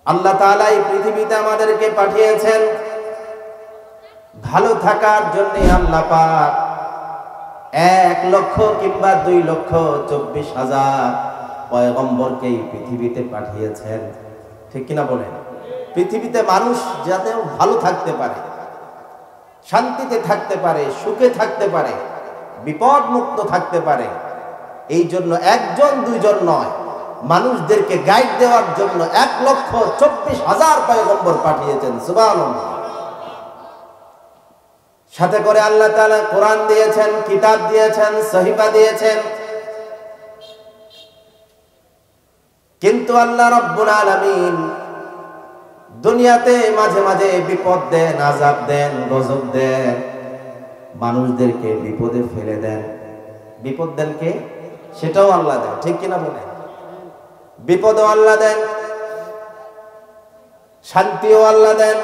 আল্লাহ তাআলা এই পৃথিবীতে আমাদেরকে পাঠিয়েছেন ভালো থাকার জন্য। আল্লাহ পাক 1,00,000 কিংবা 2,24,000 পয়গম্বরকে এই পৃথিবীতে পাঠিয়েছেন, ঠিক কিনা বলেন? পৃথিবীতে মানুষ যাতে ভালো থাকতে পারে, শান্তিতে থাকতে পারে, সুখে থাকতে পারে, বিপদ মুক্ত থাকতে পারে, এই জন্য একজন দুইজন নয়, মানুষদেরকে গাইড দেওয়ার জন্য 1,24,000 পয়গম্বর পাঠিয়েছেন। সুবহানাল্লাহ। সাথে করে আল্লাহ তাআলা কোরআন দিয়েছেন, কিতাব দিয়েছেন, সহিফা দিয়েছেন। কিন্তু আল্লাহ রাব্বুল আলামিন দুনিয়াতে মাঝে মাঝে বিপদ দেন, আযাব দেন, গজব দেন, মানুষদেরকে বিপদে ফেলে দেন। বিপদ দেন কে? সেটাও আল্লাহ দেন, ঠিক কিনা বলেন? বিপদও আল্লাহ দেন, শান্তিও আল্লাহ দেন,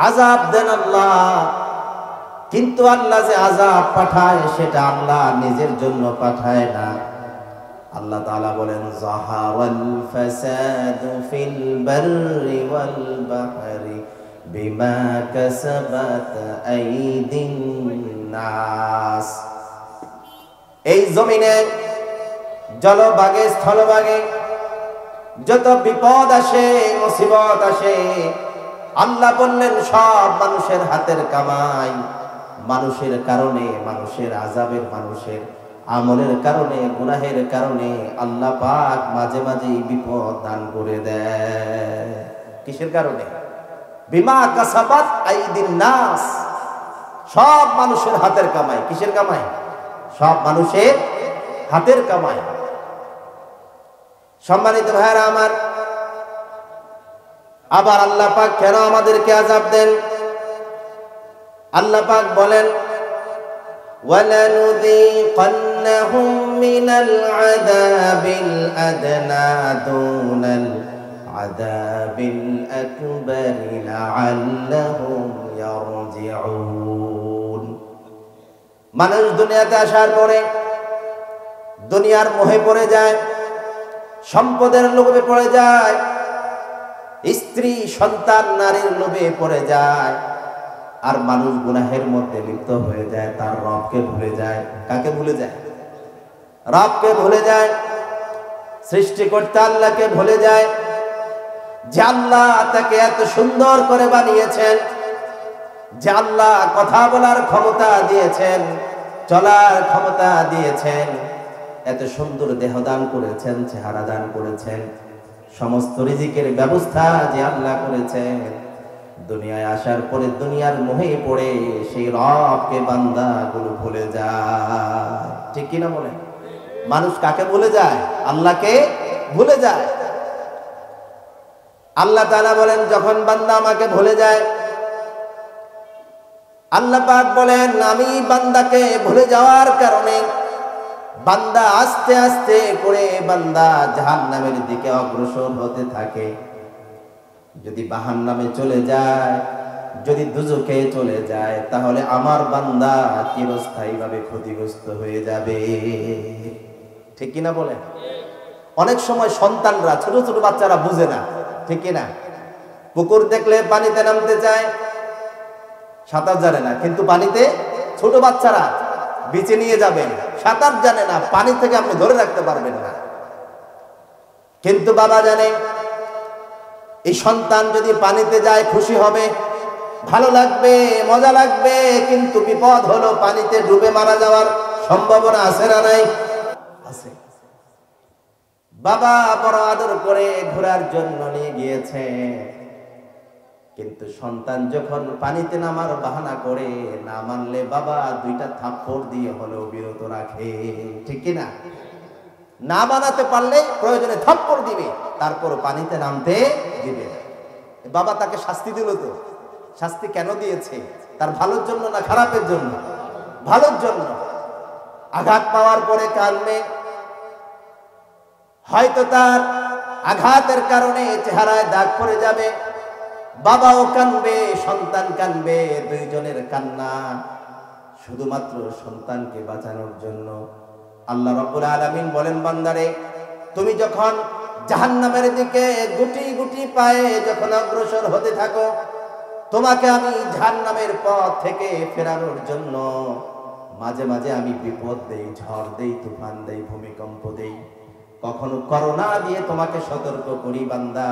আযাব দেন আল্লাহ। কিন্তু আল্লাহ যে আযাব পাঠায় সেটা আল্লাহ নিজের জন্য পাঠায় না। আল্লাহ তাআলা বলেন, যাহারাল ফাসাদু ফিল বাররি ওয়াল বাহরি বিমা কাসাবাত আইদিন নাস। এই জমিনে জলভাগে স্থলভাগে যত বিপদ আসে, মুসিবত আসে, আল্লাহ বললেন সব মানুষের হাতের কামাই। মানুষের কারণে, মানুষের আযাবের, মানুষের আমলের কারণে, গুনাহের কারণে আল্লাহ পাক মাঝে মাঝে বিপদ দান করে দেয়। কিসের কারণে? বিমা কাসাবাত আইদিন নাস। সব মানুষের হাতের কামাই। কিসের কামাই? সব মানুষের হাতের কামাই। সম্মানিত ভাইরা আমার, আবার আল্লাহ পাক কেন আমাদেরকে আযাব দেন? আল্লাহ পাক বলেন, وَلَنُذِيقَنَّهُم مِّنَ الْعَذَابِ الْأَدْنَىٰ دُونَ الْعَذَابِ الْأَكْبَرِ لَعَلَّهُمْ يَرْجِعُونَ। মানুষ দুনিয়াতে আসার পরে দুনিয়ার মোহে পড়ে যায়, সম্পদের লোভে পড়ে যায়, স্ত্রী সন্তান নারীর লোভে পড়ে যায়, আর মানুষ গুনাহের মধ্যে লিপ্ত হয়ে যায়, তার রবকে ভুলে যায়। কাকে ভুলে যায়? রবকে ভুলে যায়, সৃষ্টিকর্তা আল্লাহকে ভুলে যায়, যে আল্লাহ তাকে এত সুন্দর করে বানিয়েছেন, যে আল্লাহ কথা বলার ক্ষমতা দিয়েছেন, চলার ক্ষমতা দিয়েছেন, এত সুন্দর দেহ দান করেছেন, চেহারা দান করেছেন, সমস্ত রিজিকের ব্যবস্থা যে আল্লাহ করেছেন। দুনিয়ায় আসার পরে দুনিয়ার মোহে পড়ে সেই রবকে বান্দাগুলো ভুলে যায়, ঠিক কিনা বলে? মানুষ কাকে ভুলে যায়? আল্লাহকে ভুলে যায়। আল্লাহ তাআলা বলেন, যখন বান্দা আমাকে ভুলে যায়, আল্লাহ পাক বলেন আমি বান্দাকে ভুলে যাওয়ার কারণে বান্দা আস্তে আস্তে করে বান্দা জাহান্নামের দিকে অগ্রসর হতে থাকে। যদি জাহান্নামে চলে যায়, যদি দুজকে চলে যায়, তাহলে আমার বান্দা চিরস্থায়ীভাবে ক্ষতিগ্রস্ত হয়ে যাবে, ঠিক কিনা বলেন? অনেক সময় সন্তানরা, ছোট ছোট বাচ্চারা বুঝে না, ঠিক কিনা? পুকুর দেখলে পানিতে নামতে চায়, সাঁতার জানে না, কিন্তু পানিতে ছোট বাচ্চারা বিচে নিয়ে যাবেন, সাঁতার জানে না, পানি থেকে আপনি ধরে রাখতে পারবেন না। কিন্তু বাবা জানে এই সন্তান যদি পানিতে যায় খুশি হবে, ভালো লাগবে, মজা লাগবে, কিন্তু বিপদ হলো পানিতে ডুবে মারা যাওয়ার সম্ভাবনা আছে না নাই? আছে। বাবা বড় আদর করে ঘোরার জন্য নিয়ে গিয়েছে, কিন্তু সন্তান যখন পানিতে নামার বাহানা করে, না মানলে বাবা দুইটা থাপ্পড় দিয়ে হলেও বিরত রাখে, ঠিক কিনা? না বানাতে পারলে প্রয়োজনে থাপ্পড় দিবে, তারপর পানিতে নামতে দিবে না। বাবা তাকে শাস্তি দিল, তো শাস্তি কেন দিয়েছে? তার ভালোর জন্য না খারাপের জন্য? ভালোর জন্য। আঘাত পাওয়ার পরে কাঁদবে, হয়তো তার আঘাতের কারণে চেহারায় দাগ পড়ে যাবে, বাবাও কাঁদবে, সন্তান কাঁদবে, দুইজনের কান্না শুধুমাত্র সন্তানকে বাঁচানোর জন্য। আল্লাহ রাব্বুল আলামিন বলেন, বান্দারে তুমি যখন জাহান্নামের দিকে গুটি গুটি পায়ে যখন অগ্রসর হতে থাকো, তোমাকে আমি জাহান্নামের পথ থেকে ফেরানোর জন্য মাঝে মাঝে আমি বিপদ দেই, ঝড় দেই, তুফান দেই, ভূমিকম্প দেই, কখনো করোনা দিয়ে তোমাকে সতর্ক করি, বান্দা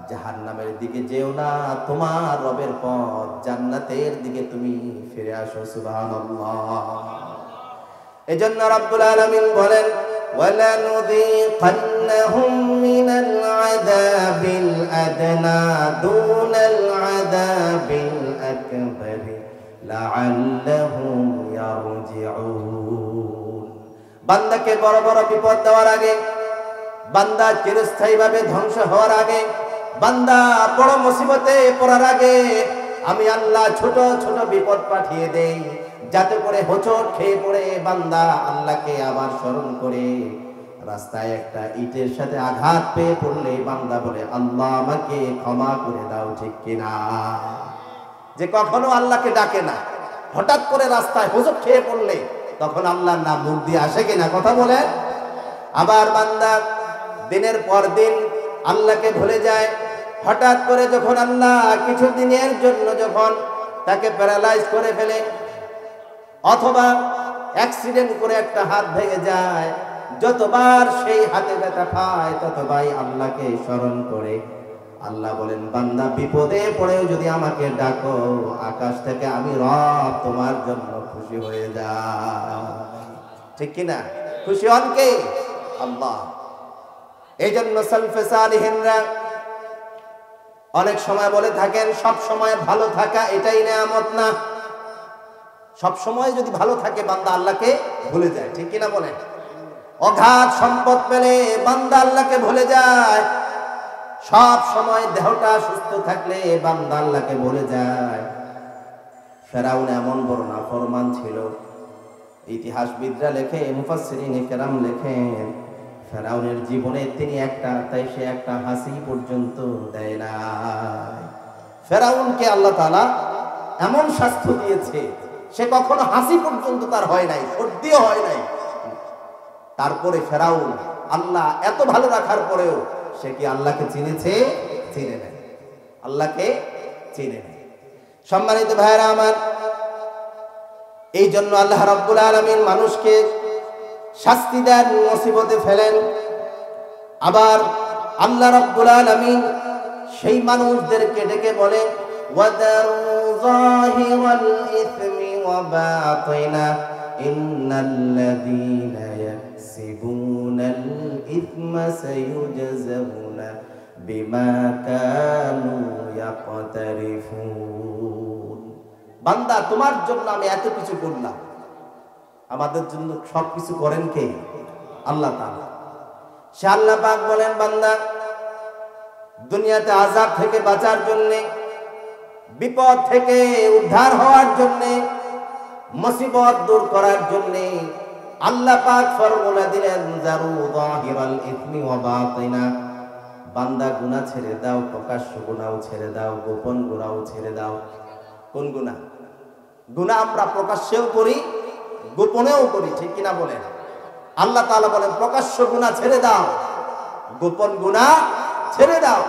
জাহান্নামের দিকে যেও না, তোমার রবের পথ জান্নাতের দিকে তুমি ফিরে আসো। সুবহানাল্লাহ। এজন্য রব্বুল আলামিন বলেন, وَلَنُذِيقَنَّهُم مِّنَ الْعَذَابِ الْأَدْنَى دُونَ الْعَذَابِ الْأَكْبَرِ لَعَلَّهُمْ يَرْجِعُونَ। বান্দাকে বড় বড় বিপদ দেওয়ার আগে, বান্দা চিরস্থায়ীভাবে ধ্বংস হওয়ার আগে, বান্দা বড় মুসিবতে পড়ার আগে আমি আল্লাহ ছোট ছোট বিপদ পাঠিয়ে দেই, যাতে করে হোঁচট খেয়ে পড়ে বান্দা আল্লাহকে আবার স্মরণ করে রাস্তায় একটা ইটের সাথে আঘাত পেয়ে পড়লে বান্দা বলে, আল্লাহ আমাকে ক্ষমা করে দাও। ঠিক কিনা? যে কখনো আল্লাহকে ডাকে না, হঠাৎ করে রাস্তায় হোঁচট খেয়ে পড়লে তখন আল্লাহর নাম মুখ দিয়ে আসে কিনা? কথা বলে। আবার বান্দা দিনের পর দিন আল্লাহকে ভুলে যায়, হঠাৎ করে যখন আল্লাহ কিছু দিনের জন্য যখন তাকে প্যারালাইজ করে ফেলে, অথবা অ্যাক্সিডেন্ট করে একটা হাত ভেঙে যায়, যতবার সেই হাতে ব্যথা পায় ততবার আল্লাহকে স্মরণ করে। আল্লাহ বলেন, বান্দা বিপদে পড়েও যদি আমাকে ডাকো, আকাশ থেকে আমি রব তোমার জন্য খুশি হয়ে যাই। ঠিক কিনা? খুশি হন কে? আল্লাহ। এই জন্য সালফে সালিহিনরা অনেক সময় বলে থাকেন, সব সময় ভালো থাকা এটাই নেয়ামত না। সব সময় যদি ভালো থাকে বান্দা আল্লাহকে ভুলে যায়। ঠিক কিনা বলেন? অগাধ সম্পদ পেলে বান্দা আল্লাহকে ভুলে যায়। সব সময় দেহটা সুস্থ থাকলে বান্দা আল্লাহকে ভুলে যায়। ফেরাউন এমন বড় নাফরমান ছিল, ইতিহাসবিদরা লেখে, মুফাসসিরিনে কেরাম লেখেন, ফেরাউনের জীবনে তিনি সে একটা হাসি পর্যন্ত দেয় না। ফেরাউনকে আল্লাহ তাআলা এমন স্বাস্থ্য দিয়েছে, সে কখনো হাসি পর্যন্ত তার হয় নাই, সর্দিও হয় নাই। তারপরে ফেরাউন আল্লাহ এত ভালো রাখার পরেও সে কি আল্লাহকে চিনেছে? চিনে নাই। আল্লাহকে চিনে নাই। সম্মানিত ভাইরা আমার, এই জন্য আল্লাহ রাব্বুল আলামিন মানুষকে শাস্তি দেন, মুসিবতে ফেলেন। আবার আল্লাহ রাব্বুল আলামিন সেই মানুষদেরকে ডেকে বলে, ওয়াদারু যাহিরাল ইসমি ওয়া বাতিনা ইন্নাল্লাযীনা ইয়াকসিবুনাল ইসমা সায়ুজজাউনা বিমা কানু ইয়াকতারিফুন। বান্দা তোমার জন্য আমি এত কিছু করলাম, আমাদের জন্য সবকিছু করেন কে? আল্লাহ তাআলা। সে আল্লাহ পাক বলেন, বান্দা দুনিয়াতে আযাব থেকে বাঁচার জন্য, বিপদ থেকে উদ্ধার হওয়ার জন্য, মুসিবত দূর করার জন্য আল্লাহ পাক ফরমানা দিলেন, জারু যাহিরাল ইসমি ওয়া বাতিনা। বান্দা গুনাহ ছেড়ে দাও, প্রকাশ্য গুনাহও ছেড়ে দাও, গোপন গুনাহও ছেড়ে দাও। কোন গুনাহ? গুনাহ আমরা প্রকাশ্যেও করি, গোপনেও করি। ঠিক কিনা বলেন? আল্লাহ তাআলা বলেন, প্রকাশ্য গুনাহ ছেড়ে দাও, গোপন গুনাহ ছেড়ে দাও।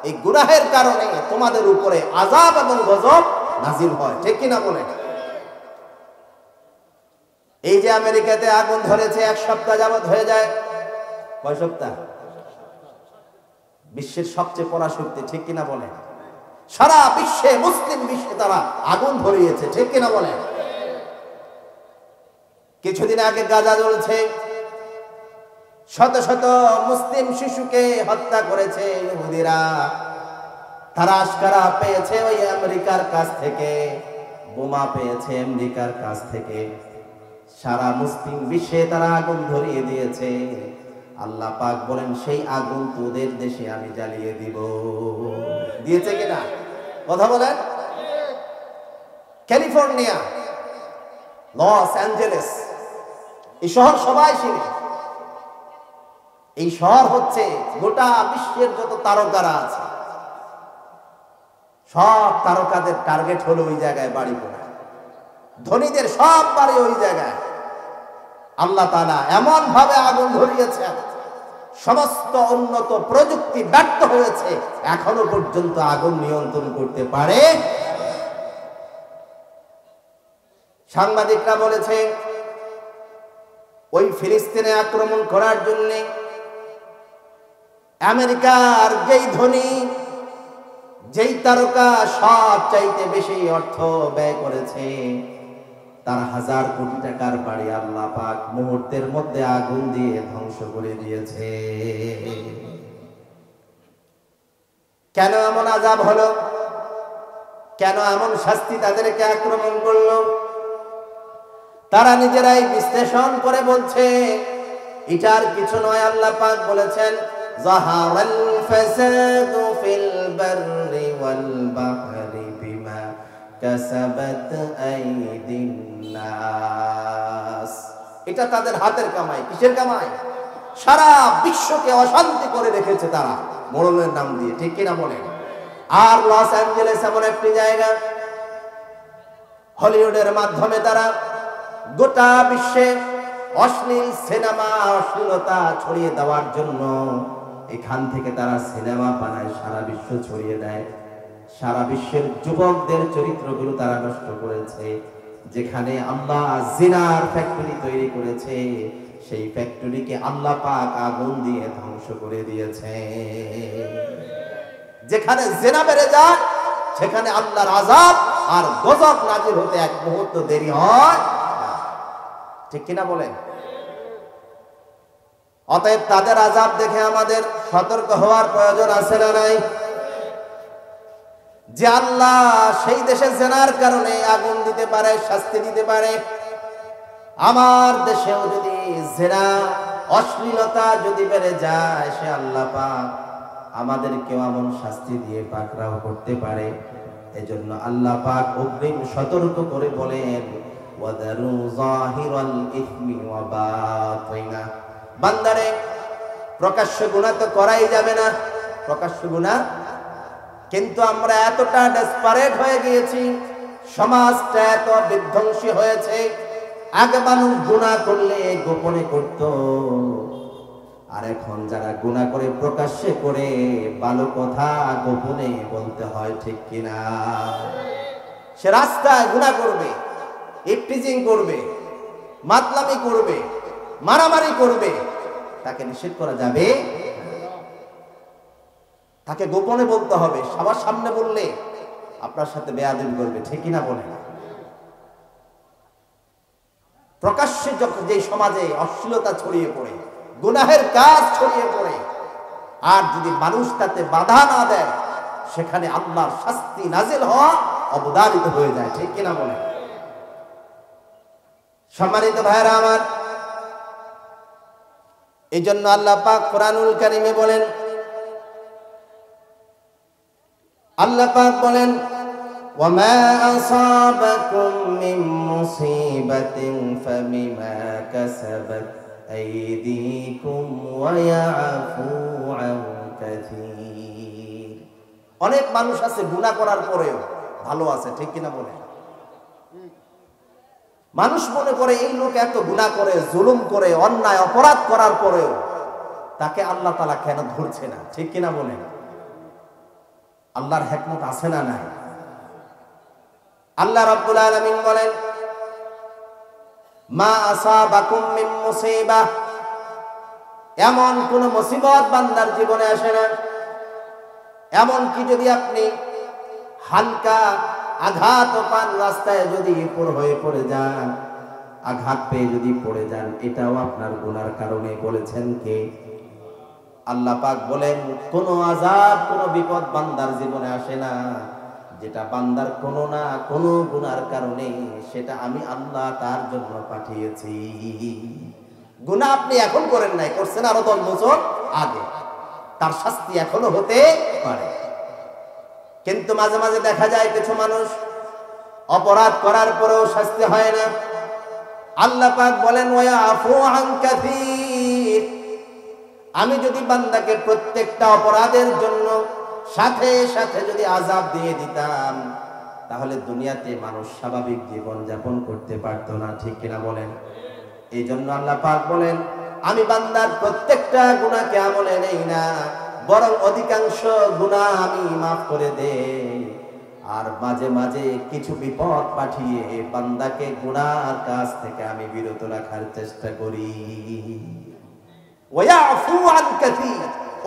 এই গুনাহের কারণে তোমাদের উপরে আযাব এবং গজব নাজিল হয়। ঠিক কিনা বলেন? এই যে আমেরিকাতে আগুন ধরেছে, 1 সপ্তাহ যাবত হয়ে যায়। কয় সপ্তাহ? বিশ্বের সবচেয়ে পরাশক্তি। ঠিক কিনা বলেন? সারা বিশ্বে, মুসলিম বিশ্বে তারা আগুন ধরিয়েছে। ঠিক কিনা বলেন? কিছুদিন আগে গাজা জ্বলছে, শত শত মুসলিম শিশুকে হত্যা করেছে ইহুদিরা। তারা আশকারা পেয়েছে ওই আমেরিকার কাছ থেকে, বোমা পেয়েছে আমেরিকার কাছ থেকে। সারা মুসলিম বিশ্বে তারা আগুন ধরিয়ে দিয়েছে। আল্লাহ পাক বলেন, সেই আগুন তোদের দেশে আমি জ্বালিয়ে দিব। দিয়েছে কিনা? কথা বলেন। ক্যালিফোর্নিয়া, লস অ্যাঞ্জেলেস, এই শহর সবাই চিনে। এই শহর হচ্ছে গোটা বিশ্বের যত তারকারা আছে, সব তারকাদের টার্গেট হলো ওই জায়গায় বাড়ি করা। ধনীদের সব বাড়ি ওই জায়গায়। আল্লাহ তাআলা এমন ভাবে আগুন ধরিয়েছেন, সমস্ত উন্নত প্রযুক্তি ব্যর্থ হয়েছে, এখনো পর্যন্ত আগুন নিয়ন্ত্রণ করতে পারে। সাংবাদিকরা বলেছে ওই ফিলিস্তিনে আক্রমণ করার জন্য আমেরিকার যেই ধনী, যেই তারকা সব চাইতে বেশি অর্থ ব্যয় করেছে, তার 1000 কোটি টাকার বাড়ি আল্লাহ পাক মুহূর্তের মধ্যে আগুন দিয়ে ধ্বংস করে দিয়েছে। কেন এমন আযাব হলো? কেন এমন শাস্তি তাদেরকে আক্রমণ করলো? তারা নিজেরাই বিশ্লেষণ করে বলছে এটার কিছু নয়। আল্লাহ পাক বলেছেন যাহারাল ফাসাদু ফিল বাররি ওয়াল বাহরি বিমা কাসাবাত আইদিন নাস। এটা তাদের হাতের কামাই। কিসের কামাই? সারা বিশ্বকে অশান্তি করে রেখেছে তারা মোড়লের নাম দিয়ে, ঠিক কিনা বলেন? আর লস অ্যাঞ্জেলেস এমন একটি জায়গা, হলিউডের মাধ্যমে তারা গোটা বিশ্বে অশ্লীল সিনেমা, অশ্লীলতা ছড়িয়ে দেওয়ার জন্য এখান থেকে তারা সিনেমা বানায়, সারা বিশ্ব ছড়িয়ে দেয়। সারা বিশ্বের যুবকদের চরিত্রগুলো তারা নষ্ট করেছে। যেখানে আল্লাহ জিনার ফ্যাক্টরি তৈরি করেছে, সেই ফ্যাক্টরিকে আল্লাহ পাক আগুন দিয়ে ধ্বংস করে দিয়েছে। যেখানে জিনা বেড়ে যায় সেখানে আল্লাহর আযাব আর গজব নাযিল হতে এক মুহূর্ত দেরি হয়, ঠিক কিনা বলেন? অতএব তাদের আযাব দেখে আমাদের সতর্ক হওয়ার প্রয়োজন আছে না নাই? যে আল্লাহ সেই দেশে জিনার কারণে আগুন দিতে পারে, শাস্তি দিতে পারে, আমার দেশেও যদি জিনা, অশ্লীলতা যদি বেড়ে যায়, সে আল্লাহ পাক আমাদেরকেও এমন শাস্তি দিয়ে পাকড়াও করতে পারে। এজন্য আল্লাহ পাক অগ্রিম সতর্ক করে বলেন ওয়াদারু যাহিরাল ইসমি ওয়া বাতিনা। বান্দারে, প্রকাশ্য গুনাহ তো করাই যাবে না, প্রকাশ্য গুনাহ। কিন্তু আমরা এতটা ডেসপারেট হয়ে গিয়েছি, সমাজটা এত বিধ্বংসী হয়েছে। আগে মানুষ গুনাহ করলে গোপনে করত, আর এখন যারা গুনাহ করে প্রকাশ্যে করে, ভালো কথা গোপনে বলতে হয়, ঠিক কিনা? সে রাস্তায় গুনাহ করবে, ইফটিজিং করবে, মাতলামি করবে, মারামারি করবে, তাকে নিষেধ করা যাবে? তাকে গোপনে বলতে হবে। সবার সামনে বললে আপনার সাথে বেয়াদবি করবে, ঠিক কিনা বলেন? প্রকাশ্যে যে সমাজে অশ্লীলতা ছড়িয়ে পড়ে, গুনাহের কাজ ছড়িয়ে পড়ে, আর যদি মানুষ তাতে বাধা না দেয়, সেখানে আল্লাহর শাস্তি নাজিল হওয়া অবধারিত হয়ে যায়, ঠিক কিনা বলেন? সম্মানিত ভাইরা আমার, এই জন্য আল্লাহ পাক কোরআনুল কারীমে বলেন, আল্লাহ পাক বলেন ওয়ামা আসাবাকুম মিন মুসিবাতিন ফাবিমা কাসাবাত আইদিকুম ওয়া ইয়াফু আন কাসীর। অনেক মানুষ আছে গুনাহ করার পরেও ভালো আছে, ঠিক কিনা বলেন? মানুষ মনে করে এই লোক এত গুনাহ করে, জুলুম করে, অন্যায় অপরাধ করার পরেও তাকে আল্লাহ তাআলা কেন ধরছে না, ঠিক কিনা বলেন? আল্লাহর হিকমত আছে না নাই? আল্লাহ রাব্বুল আলামিন বলেন মা আসাবাকুম মিন মুসিবাহ, এমন কোন মুসিবত বান্দার জীবনে আসে না, এমন কি যদি আপনি হালকা আঘাত পান, রাস্তায় যদি উপর হয়ে পড়ে যান, আঘাত পেয়ে যদি পড়ে যান, এটাও আপনার গুনার কারণে। বলেছেন কে? আল্লাহ পাক বলেন কোন আযাব, কোন বিপদ বান্দার জীবনে আসে না যেটা বান্দার কোনো না কোনো গুনার কারণে, সেটা আমি আল্লাহ তার জন্য পাঠিয়েছি। গুনাহ আপনি এখন করেন নাই, করছেন আরো 10 বছর আগে, তার শাস্তি এখনো হতে পারে। কিন্তু মাঝে মাঝে দেখা যায় কিছু মানুষ অপরাধ করার পরেও শাস্তি হয় না। আল্লাহ পাক বলেন ওয়ায়াফু আন কাসীর, আমি যদি বান্দাকে প্রত্যেকটা অপরাধের জন্য সাথে সাথে যদি আযাব দিয়ে দিতাম, তাহলে দুনিয়াতে মানুষ স্বাভাবিক জীবন যাপন করতে পারতো না, ঠিক কিনা বলেন? এই জন্য আল্লাহ পাক বলেন আমি বান্দার প্রত্যেকটা গুনাহকে আমলে নেই না, বরং অধিকাংশ গুনাহ আমি মাফ করে দেই। আর মাঝে মাঝে কিছু বিপদ পাঠিয়ে বান্দাকে গুনাহর কাজ থেকে আমি বিরত রাখার চেষ্টা করি। ওয়ায়াফু আন কাসীর,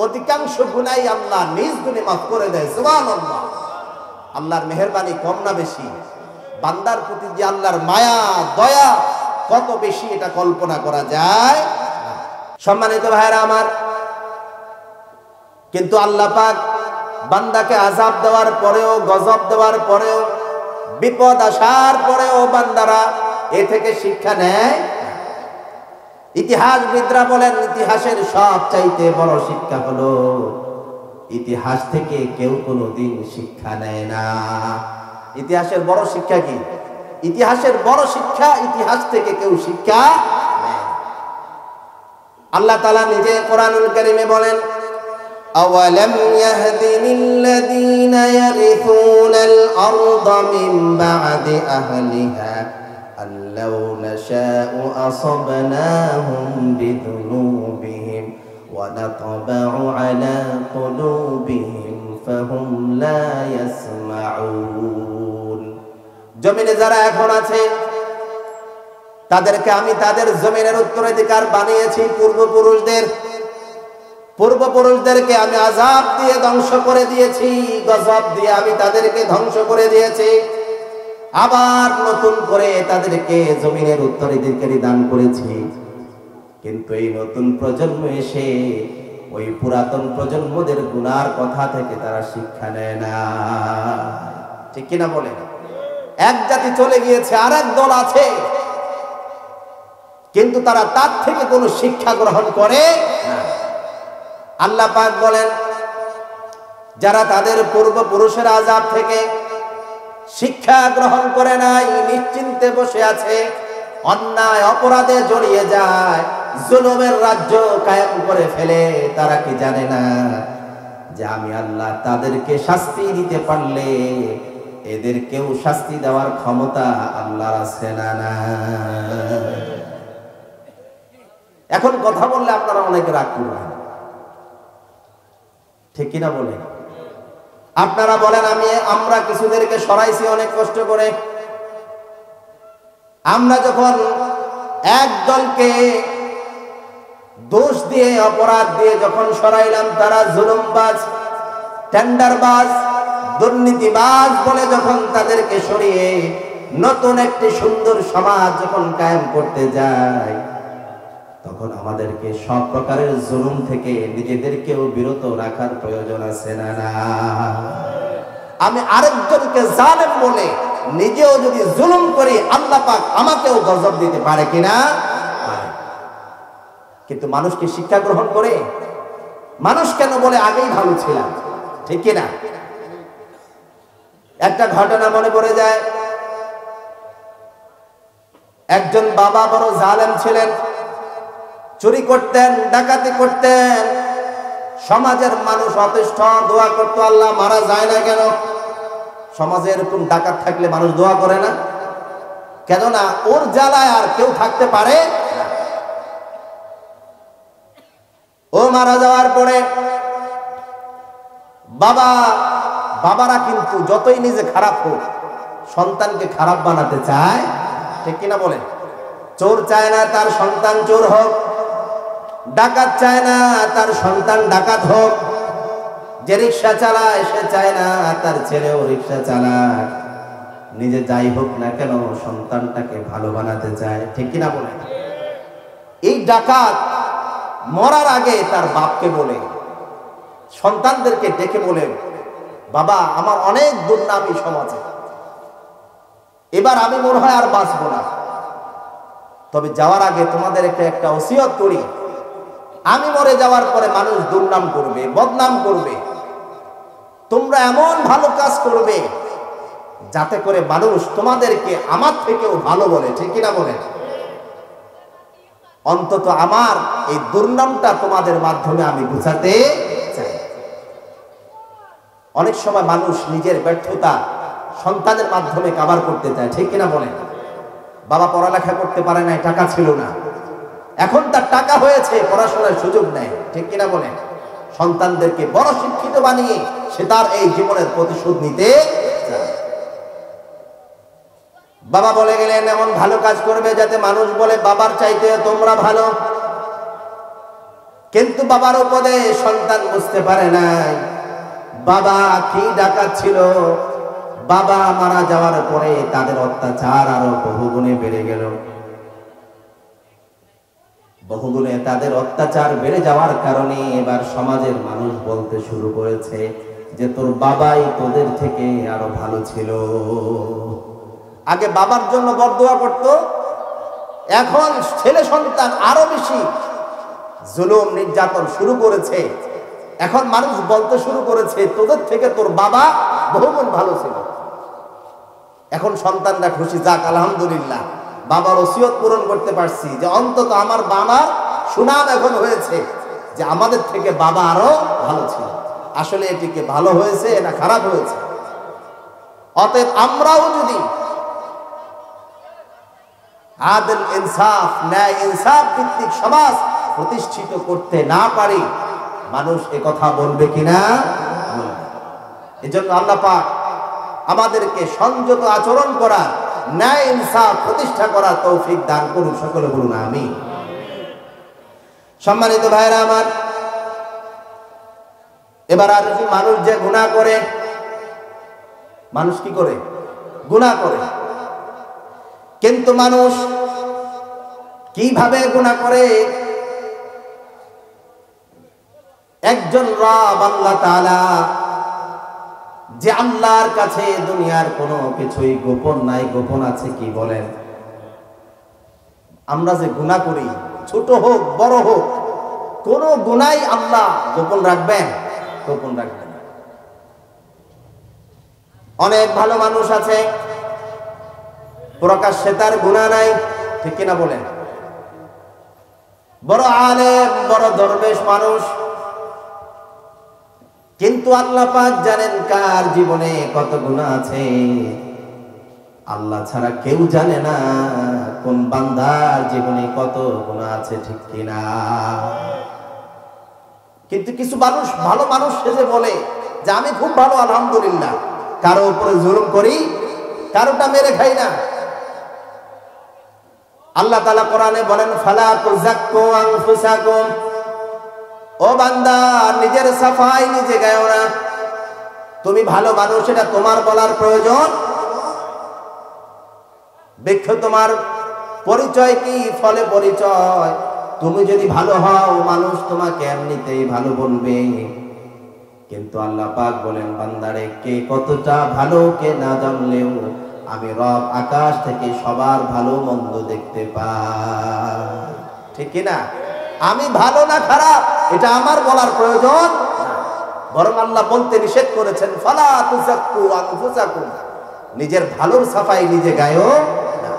অধিকাংশ গুনাহই আল্লাহ নিজ গুণে মাফ করে দেয়। সুবহানাল্লাহ। আল্লাহর মেহেরবানি কম না বেশি? বান্দার প্রতি যে আল্লাহর মায়া দয়া কত বেশি, এটা কল্পনা করা যায়। সম্মানিত ভাইরা আমার, কিন্তু আল্লাহ পাক বান্দাকে আযাব দেওয়ার পরেও, গজব দেওয়ার পরেও, বিপদ আসার পরেও বান্দারা এ থেকে শিক্ষা নেয়। ইতিহাসবিদরা বলেন, ইতিহাসের সবচাইতে বড় শিক্ষা হলো ইতিহাস থেকে কেউ কোনোদিন শিক্ষা নেয় না। ইতিহাসের বড় শিক্ষা কি? ইতিহাসের বড় শিক্ষা, ইতিহাস থেকে কেউ শিক্ষা নেয়। আল্লাহ তাআলা নিজে কোরআনুল কারীমে বলেন, আওয়ালাম ইয়াহদি লিল্লাযীনা ইয়ারিসুনাল আরদা মিন বা'দি আহলিহা আল্লাউ নাশাউ আসাবনাহুম বিযুনুবিহিম ওয়া নাতবাউ আলা কুলুবিহিম ফাহুম লা ইয়াসমাউন। জমিনে যারা এখন আছে তাদেরকে আমি তাদের জমিনের উত্তরাধিকার বানিয়েছি। পূর্বপুরুষদেরকে আমি আযাব দিয়ে ধ্বংস করে দিয়েছি, গজব দিয়ে আমি তাদেরকে ধ্বংস করে দিয়েছি। আবার নতুন করে তাদেরকে জমিনের উত্তরাধিকারী দান করেছি। কিন্তু এই নতুন প্রজন্ম এসে ওই পুরাতন প্রজন্মদের গুনার কথা থেকে তারা শিক্ষা নেয় না। ঠিক কিনা বলে? এক জাতি চলে গিয়েছে, আর এক দল আছে, কিন্তু তারা তার থেকে কোনো শিক্ষা গ্রহণ করে না। আল্লাহ পাক বলেন, যারা তাদের পূর্বপুরুষের আযাব থেকে শিক্ষা গ্রহণ করে নাই, নিশ্চিন্তে বসে আছে, অন্যায় অপরাধে জড়িয়ে যায়, জুলুমের রাজ্য কায়েম করে ফেলে, তারা কি জানে না যে আমি আল্লাহ তাদেরকে শাস্তি দিতে পারলে এদেরকেও শাস্তি দেওয়ার ক্ষমতা আল্লাহর আছে না? এখন কথা বললে আপনারা অনেকে রাগ করবেন, ঠিক কিনা বলেন? আপনারা বলেন, আমরা কিছুদেরকে সরাইছি অনেক কষ্ট করে। আমরা যখন এক দলকে দোষ দিয়ে, অপরাধ দিয়ে যখন সরাইলাম, তারা জুলুমবাজ, টেন্ডারবাজ, দুর্নীতিবাজ বলে যখন তাদেরকে সরিয়ে নতুন একটি সুন্দর সমাজ যখন কায়েম করতে যায়, তখন আমাদেরকে সব প্রকারের জুলুম থেকে নিজেদেরকেও বিরত রাখার প্রয়োজন আছে না? আমি আরেকজনকে জালেম বলে নিজেও যদি জুলুম করি, আল্লাহ পাক আমাকেও গজব দিতে পারে কিনা? কিন্তু মানুষ কি শিক্ষা গ্রহণ করে? মানুষ কেন বলে আগেই ভালো ছিলাম, ঠিক কিনা? একটা ঘটনা মনে পড়ে যায়। একজন বাবা বড় জালেম ছিলেন, চুরি করতেন, ডাকাতি করতেন। সমাজের মানুষ অতিষ্ঠ, দোয়া করতো, আল্লাহ মারা যায় না কেন? সমাজে এরকম ডাকাত থাকলে মানুষ দোয়া করে না কেন? না, ওর জ্বালায় আর কেউ থাকতে পারে। ও মারা যাওয়ার পরে বাবারা কিন্তু যতই নিজে খারাপ হোক, সন্তানকে খারাপ বানাতে চায়, ঠিক কিনা বলে? চোর চায় না তার সন্তান চোর হোক, ডাকাত চায় না তার সন্তান ডাকাত হোক, যে রিক্সা চালায় সে চায় না তার ছেলেও রিক্সা চালায়। নিজে যাই হোক না কেন, সন্তানটাকে ভালো বানাতে চায়, ঠিক কিনা বলে? এই ডাকাত মরার আগে তার বাপকে বলে, সন্তানদেরকে ডেকে বলে, বাবা, আমার অনেক দুর্নামি সমাজে, এবার আমি মনে হয় আর বাঁচব না, তবে যাওয়ার আগে তোমাদেরকে একটা ওসিয়ত করি, আমি মরে যাওয়ার পরে মানুষ দুর্নাম করবে, বদনাম করবে, তোমরা এমন ভালো কাজ করবে যাতে করে মানুষ তোমাদেরকে আমার থেকেও ভালো বলে, ঠিক কিনা বলে? অন্তত আমার এই দুর্নামটা তোমাদের মাধ্যমে আমি বুঝাতে চাই। অনেক সময় মানুষ নিজের ব্যর্থতা সন্তানের মাধ্যমে কভার করতে চায়, ঠিক কিনা বলে? বাবা পড়ালেখা করতে পারে না, টাকা ছিল না, এখন তার টাকা হয়েছে, পড়াশোনার সুযোগ নেই, ঠিক কিনা বলেন? সন্তানদেরকে বড় শিক্ষিত বানিয়ে সে তার এই জীবনের প্রতিশোধ নিতে চায়। বাবা বলে গেলেন এমন ভালো কাজ করবে যাতে মানুষ বলে বাবার চাইতে তোমরা ভালো। কিন্তু বাবার উপদেশ সন্তান বুঝতে পারে নাই। বাবা কি ডাকাত ছিল, বাবা মারা যাওয়ার পরে তাদের অত্যাচার আরো বহুগুণে বেড়ে গেল। বহুগুণে তাদের অত্যাচার বেড়ে যাওয়ার কারণে এবার সমাজের মানুষ বলতে শুরু করেছে যে তোর বাবাই তোদের থেকে আরো ভালো ছিল। আগে বাবার জন্য বদদোয়া করত, এখন ছেলে সন্তান আরো বেশি জুলুম নির্যাতন শুরু করেছে। এখন মানুষ বলতে শুরু করেছে তোদের থেকে তোর বাবা বহুগুণ ভালো ছিল। এখন সন্তানরা খুশি, যাক আলহামদুলিল্লাহ বাবার ওসিয়ত পূরণ করতে পারছি, যে অন্তত আমার বাবার সুনাম এখন হয়েছে যে আমাদের থেকে বাবা আরো ভালো ছিল। আসলে এটিকে ভালো হয়েছে না খারাপ হয়েছে? অতএব আমরাও যদি আদল ইনসাফ, ন্যায় ইনসাফ ভিত্তিক সমাজ প্রতিষ্ঠিত করতে না পারি, মানুষ এ কথা বলবে কিনা? এজন্য আল্লাহ পাক আমাদেরকে সংযত আচরণ করা, ন্যায় ইনসাফ প্রতিষ্ঠা করার তৌফিক দান করুন। সকলে বলুন আমিন। সম্মানিত ভাইরা আমার, এবার আর মানুষ যে গুনাহ করে, মানুষ কি করে? গুনাহ করে। কিন্তু মানুষ কিভাবে গুনাহ করে? একজন রব আল্লাহ তাআলা, যে আল্লাহর কাছে দুনিয়ার কোনো কিছুই গোপন নাই। গোপন আছে কি বলেন? আমরা যে গুনাহ করি, ছোট হোক বড় হোক, কোন গুনাহই আল্লাহ গোপন রাখবেন? গোপন রাখবেন। অনেক ভালো মানুষ আছে প্রকাশ্যে তার গুনাহ নাই, ঠিক কিনা বলেন? বড় আলেম, বড় দরবেশ মানুষ, কিন্তু আল্লাহ পাক জানেন কার জীবনে কত গুনাহ আছে। আল্লাহ ছাড়া কেউ জানে না কোন বান্দার জীবনে কত গুনাহ আছে, ঠিক কিনা? কিন্তু কিছু মানুষ ভালো মানুষ সেজে বলে যে আমি খুব ভালো আলহামদুলিল্লাহ, কারো উপরে জুলুম করি, কারোটা মেরে খাই না। আল্লাহ তাআলা কোরআনে বলেন ফালা তুযাক্কু আনফুসাকুম, ও বান্দা নিজের সাফাই নিজে গায়ো না। তুমি ভালো মানুষ এটা তোমার বলার প্রয়োজন? দেখো তোমার পরিচয় কি, ফলে পরিচয়। তুমি যদি ভালো হও মানুষ তোমাকে এমনিতেই ভালো বলবে। কিন্তু আল্লাহ পাক বলেন বান্দারে কে কতটা ভালো কে না জানলেও আমি রব আকাশ থেকে সবার ভালো মন্দ দেখতে পাই, ঠিক কিনা? আমি ভালো না খারাপ এটা আমার বলার প্রয়োজন, বরং আল্লাহ বলতে নিষেধ করেছেন ফালা তুযাক্কু আনফুসাকুম, নিজের ভালোর সাফাই নিজে গায়ো না।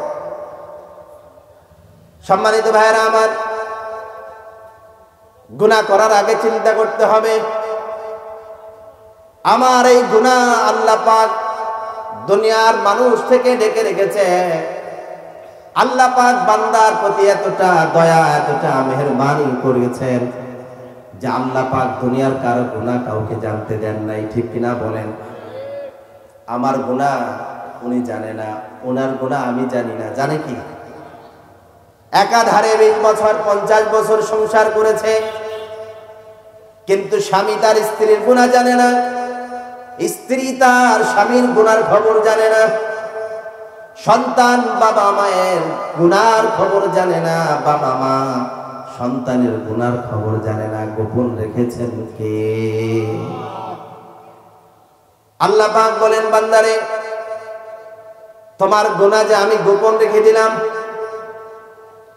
সম্মানিত ভাইরা আমার, গুনাহ করার আগে চিন্তা করতে হবে আমার এই গুনাহ আল্লাহ পাক দুনিয়ার মানুষ থেকে ঢেকে রেখেছে। আল্লাহ পাক বান্দার প্রতি এতটা দয়া, এতটা মেহেরবানি করেছেন যে আল্লাহ পাক দুনিয়ার কারো গুনাহ কাউকে জানতে দেন নাই, ঠিক কিনা বলেন? আমার গুনাহ উনি জানে না, ওনার গুনাহ আমি জানি না। জানে কি? একাধারে 20 বছর 50 বছর সংসার করেছে, কিন্তু স্বামী তার স্ত্রীর গুনাহ জানে না, স্ত্রী তার স্বামীর গুনার খবর জানে না, সন্তান বাবা মায়ের গুনার খবর জানে না, বাবা মা সন্তানের গুনার খবর জানে না। গোপন রেখেছেন কে? আল্লাহ পাক বলেন বান্দারে তোমার গুনাহ যে আমি গোপন রেখে দিলাম,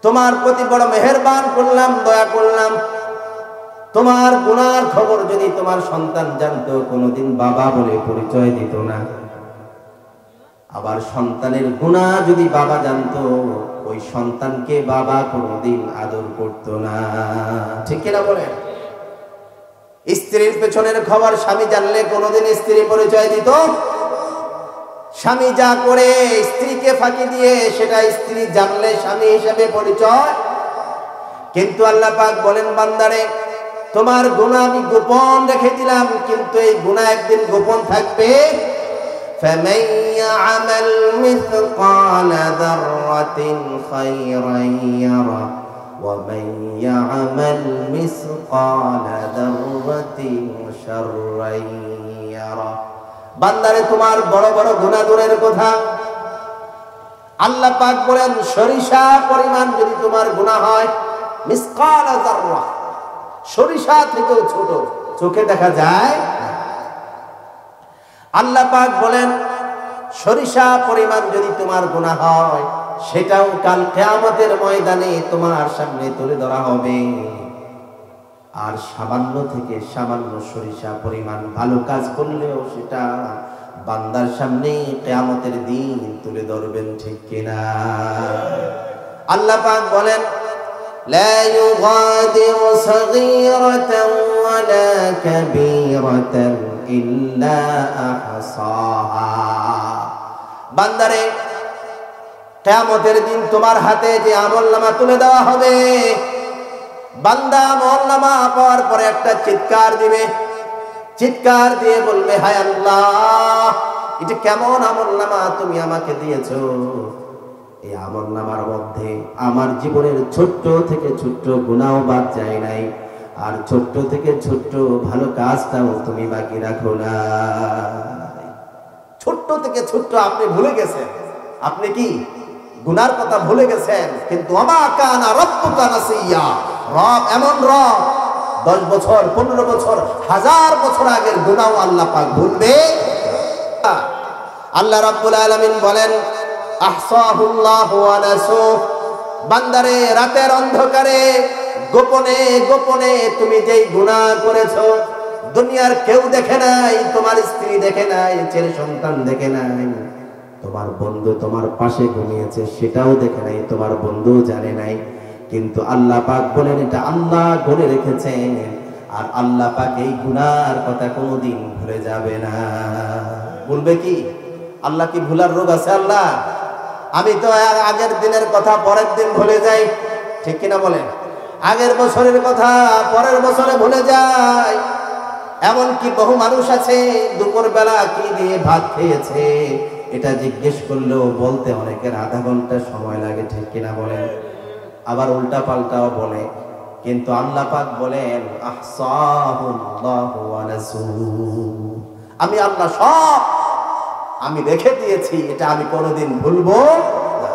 তোমার প্রতি বড় মেহেরবান করলাম, দয়া করলাম। তোমার গুনার খবর যদি তোমার সন্তান জানতো, কোনোদিন বাবা বলে পরিচয় দিত না। আবার সন্তানের গুনাহ যদি বাবা জানতো, ওই সন্তানকে বাবা কোনোদিন আদর করত না, ঠিক কিনা বলেন? স্ত্রীর পেছনের খবর স্বামী জানলে কোনোদিন স্ত্রী পরিচয় দিত? স্বামী যা করে স্ত্রীকে ফাঁকি দিয়ে সেটা স্ত্রী জানলে স্বামী হিসেবে পরিচয়। কিন্তু আল্লাহ পাক বলেন বান্দারে তোমার গুনাহ আমি গোপন রেখে দিলাম, কিন্তু এই গুনাহ একদিন গোপন থাকবে। فمن يعمل مثقال ذرة خيرا يره ومن يعمل مثقال ذرة شرا يره। বান্দারে তোমার বড় বড় গুনাহ দূরের কথা, আল্লাহ পাক বলেন সরিষা পরিমাণ যদি তোমার গুনাহ হয়, মিসকাল যাররা, সরিষা থেকেও ছোট, চোখে দেখা যায়। আল্লাহ পাক বলেন সরিষা পরিমাণ যদি তোমার গুনাহ হয়, সেটাও কাল কিয়ামতের ময়দানে তোমার সামনে তুলে ধরা হবে। আর সামান্য থেকে সামান্য সরিষা পরিমাণ ভালো কাজ করলেও সেটা বান্দার সামনে কিয়ামতের দিন তুলে ধরবেন, ঠিক কিনা? আল্লাহ পাক বলেন লা ইউগাদিরু সাগীরাতান ওয়ালা কাবীরাতান ইল্লা আহসাহা। বান্দারে কিয়ামতের দিন তোমার হাতে যে আমলনামা তুলে দেওয়া হবে, বান্দা আমলনামা পাওয়ার পরে একটা চিৎকার দিবে, চিৎকার দিয়ে বলবে হায় আল্লাহ, এটা কেমন আমলনামা তুমি আমাকে দিয়েছো। এই আমলনামার মধ্যে আমার জীবনের ছোট্ট থেকে ছোট্ট গুনাহ বাদ যায় নাই, আর ছোট্ট থেকে ছোট্ট ভালো কাজটাও তুমি বাকি রাখো না। ছোট্ট থেকে ছোট্ট আপনি ভুলে গেছেন, আপনি কি গুনার কথা ভুলে গেছেন, কিন্তু ওমা কানা রাব্বুকা নাসিয়া, রব এমন রব 10 বছর 15 বছর 1000 বছর আগের গুনাহ আল্লাহ পাক ভুলবে? আল্লাহ রাব্বুল আলামিন বলেন আহসাহুল্লাহু ওয়া নাসু। বান্দারে রাতের অন্ধকারে গোপনে গোপনে তুমি যেই গুনাহ করেছো, দুনিয়ার কেউ দেখে নাই, তোমার স্ত্রী দেখে নাই, ছেলে সন্তান দেখে নাই, তোমার বন্ধু তোমার পাশে ঘুমিয়েছে সেটাও দেখে নাই, তোমার বন্ধু জানে নাই, কিন্তু আল্লাহ পাক বলেন এটা আল্লাহ গড়ে রেখেছেন। আর আল্লাহ পাক এই গুনার কথা কোনোদিন ভুলে যাবে না। বলবে কি আল্লাহ কি ভুলার রোগ আছে? আল্লাহ আমি তো আগের দিনের কথা পরের দিন ভুলে যাই, ঠিক কিনা বলেন? আগের বছরের কথা পরের বছরে ভুলে যায়। এমন কি বহু মানুষ আছে দুপুর বেলা কি দিয়ে ভাত খেয়েছে এটা জিজ্ঞেস করলেও বলতে অনেকের আধা ঘন্টা সময় লাগে, ঠিক কিনা বলেন? আবার উল্টা পাল্টাও বলে, কিন্তু আল্লাহ পাক বলেন আহসাহুল্লাহু ওয়া নাসু, আমি আল্লাহ সব আমি রেখে দিয়েছি, এটা আমি কোনোদিন ভুলবো না।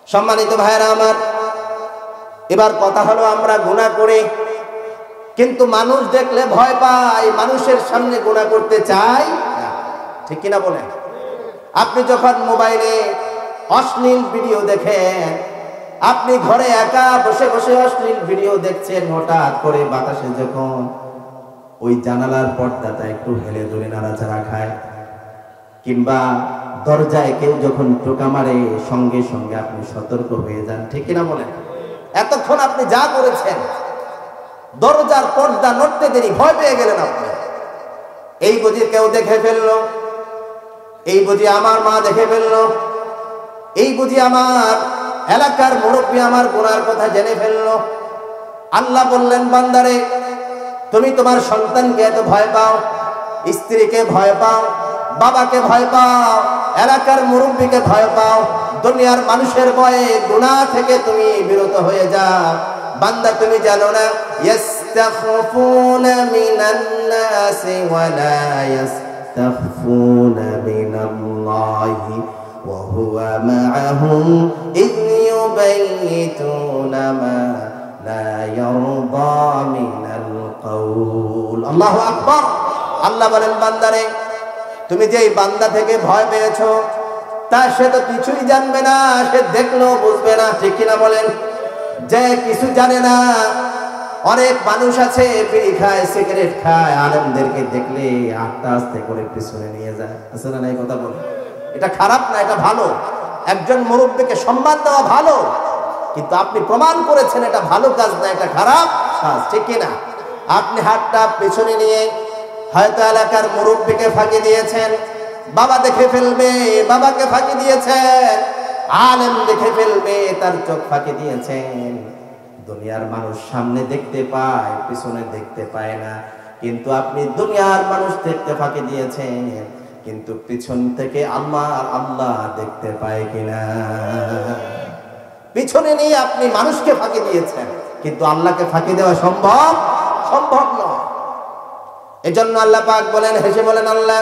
সম্মানিত ভাইরা আমার, এবার কথা হলো আমরা গুনাহ করি, কিন্তু মানুষ দেখলে ভয় পায়, মানুষের সামনে গুনাহ করতে চাই না, ঠিক কিনা বলেন? আপনি যখন মোবাইলে অশ্লীল ভিডিও দেখেন, আপনি ঘরে একা বসে বসে অশ্লীল ভিডিও দেখছেন, হঠাৎ করে বাতাসে যখন ওই জানালার পর্দাটা একটু হেলে দুলে নাড়াচাড়া খায়, কিংবা দরজায় কেউ যখন টোকা মারে, সঙ্গে সঙ্গে আপনি সতর্ক হয়ে যান, ঠিক কিনা বলেন? এতক্ষণ আপনি যা করেছেন, দরজার পর্দা নড়তে দেরি ভয় পেয়ে গেলেন আপনি। এই বুঝি কেউ দেখে ফেললো, এই বুঝি আমার মা দেখে ফেললো, এই বুঝি আমার এলাকার মুরব্বী আমার গুনার কথা জেনে ফেললো। আল্লাহ বললেন বান্দারে তুমি তোমার সন্তানকে এত ভয় পাও, স্ত্রীকে ভয় পাও, বাবাকে ভয় পাও, এলাকার মুরব্বীকে ভয় পাও, দুনিয়ার মানুষের ভয়ে গুনাহ থেকে তুমি বিরত হয়ে যাও। বান্দা তুমি জানো না ইস্তাখফুনা মিনান নাসি ওয়া লা ইস্তাখফুনা মিনাল্লাহি ওয়া হুয়া মাআহুম ইয ইউবাইতুনা মা লা ইয়ারদা মিনাল কাউল। আল্লাহু আকবার। আল্লাহ বলেন বান্দারে তুমি যে এই বান্দা থেকে ভয় পেয়েছো, তা সে তো কিছুই জানবে না, সে দেখলেও বুঝবে না, ঠিক কিনা বলেন? যে কিছু জানে না, অনেক মানুষ আছে বিড়ি খায়, সিগারেট খায়, আলেমদেরকে দেখলে আস্তে আস্তে করে পিছনে নিয়ে যায়, আছে না? এই কথা বলে এটা খারাপ না, এটা ভালো। একজন মুরব্বীকে সম্মান দেওয়া ভালো, কিন্তু আপনি প্রমাণ করেছেন এটা ভালো কাজ না, এটা খারাপ কাজ, ঠিক কিনা? আপনি হাতটা পেছনে নিয়ে হয়তো এলাকার মুরব্বীকে ফাঁকি দিয়েছেন, বাবা দেখে ফেলবে, বাবাকে ফাঁকি দিয়েছেন, আলেম দেখে ফেলবে, তার চোখ ফাঁকি দিয়েছেন, দুনিয়ার মানুষ সামনে দেখতে পায়, পিছনে দেখতে পায় না, কিন্তু আপনি দুনিয়ার মানুষ দেখতে ফাঁকি দিয়েছেন, কিন্তু পিছন থেকে আল্লাহ দেখতে পায় কিনা? পিছনে নিয়ে আপনি মানুষকে ফাঁকি দিয়েছেন, কিন্তু আল্লাহকে ফাঁকি দেওয়া সম্ভব নয়। এজন্য আল্লাহ পাক বলেন, হেসে বলেন আল্লাহ,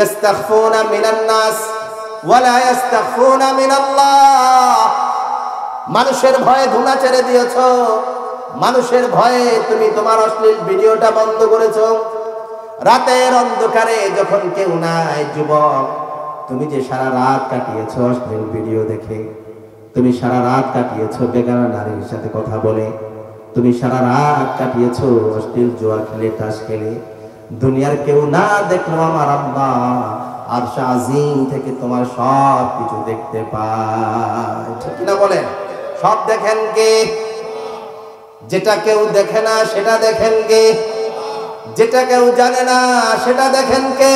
ইস্তাগফুনা মিনান নাস ওয়া লা ইস্তাগফুনা মিনাল্লাহ। মানুষের ভয়ে ধুনা ছেড়ে দিয়েছো, মানুষের ভয়ে তুমি তোমার অশ্লীল ভিডিওটা বন্ধ করেছো। রাতের অন্ধকারে যখন কেউ নাই, যুবক, তুমি যে সারা রাত কাটিয়েছো অশ্লীল ভিডিও দেখে, তুমি সারা রাত কাটিয়েছো বেগানা নারীর সাথে কথা বলে, তুমি সারা রাত কাটিয়েছো অশ্লীল জুয়া খেলে, তাস খেলে, দুনিয়ার কেউ না দেখলো আমার আল্লাহ আরশ আজিম থেকে তোমার সব কিছু দেখতে পায়। ঠিক না বলেন? সব দেখেন কে? যেটা কেউ দেখে না সেটা দেখেন কে? যেটা কেউ জানে না সেটা দেখেন কে?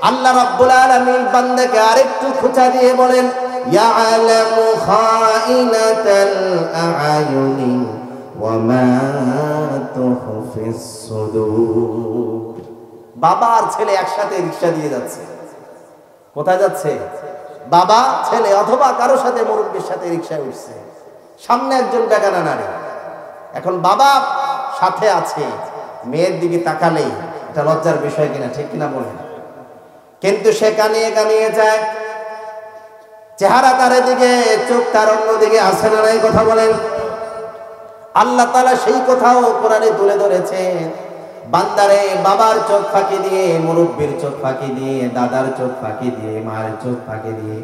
আল্লাহ রাব্বুল আলামিন বান্দাকে আরেকটু খোঁচা দিয়ে বলেন, ইয়ালামু খাইনাতাল আ'য়ুনি ওয়া মা তুখফিস সুদূর। বাবা আর ছেলে একসাথে রিকশা দিয়ে যাচ্ছে। কোথায় যাচ্ছে? বাবা ছেলে অথবা কারোর সাথে মুরব্বির সাথে রিকশায় উঠছে, সামনে একজন বেগানা নারী। এখন বাবা সাথে আছে, মেয়ের দিকে তাকালেই এটা লজ্জার বিষয় কিনা? ঠিক কিনা বলেন? কিন্তু সে কানিয়ে কানিয়ে যায়, চেহারা তার দিকে, চোখ তার অন্যদিকে, আছে না নাই? কথা বলেন। আল্লাহ তাআলা সেই কথাও কোরআনে তুলে ধরেছেন, বান্দারে বাবার চোখ ফাঁকি দিয়ে, মুরব্বির চোখ ফাঁকি দিয়ে, দাদার চোখ ফাঁকি দিয়ে, মায়ের চোখ ফাঁকি দিয়ে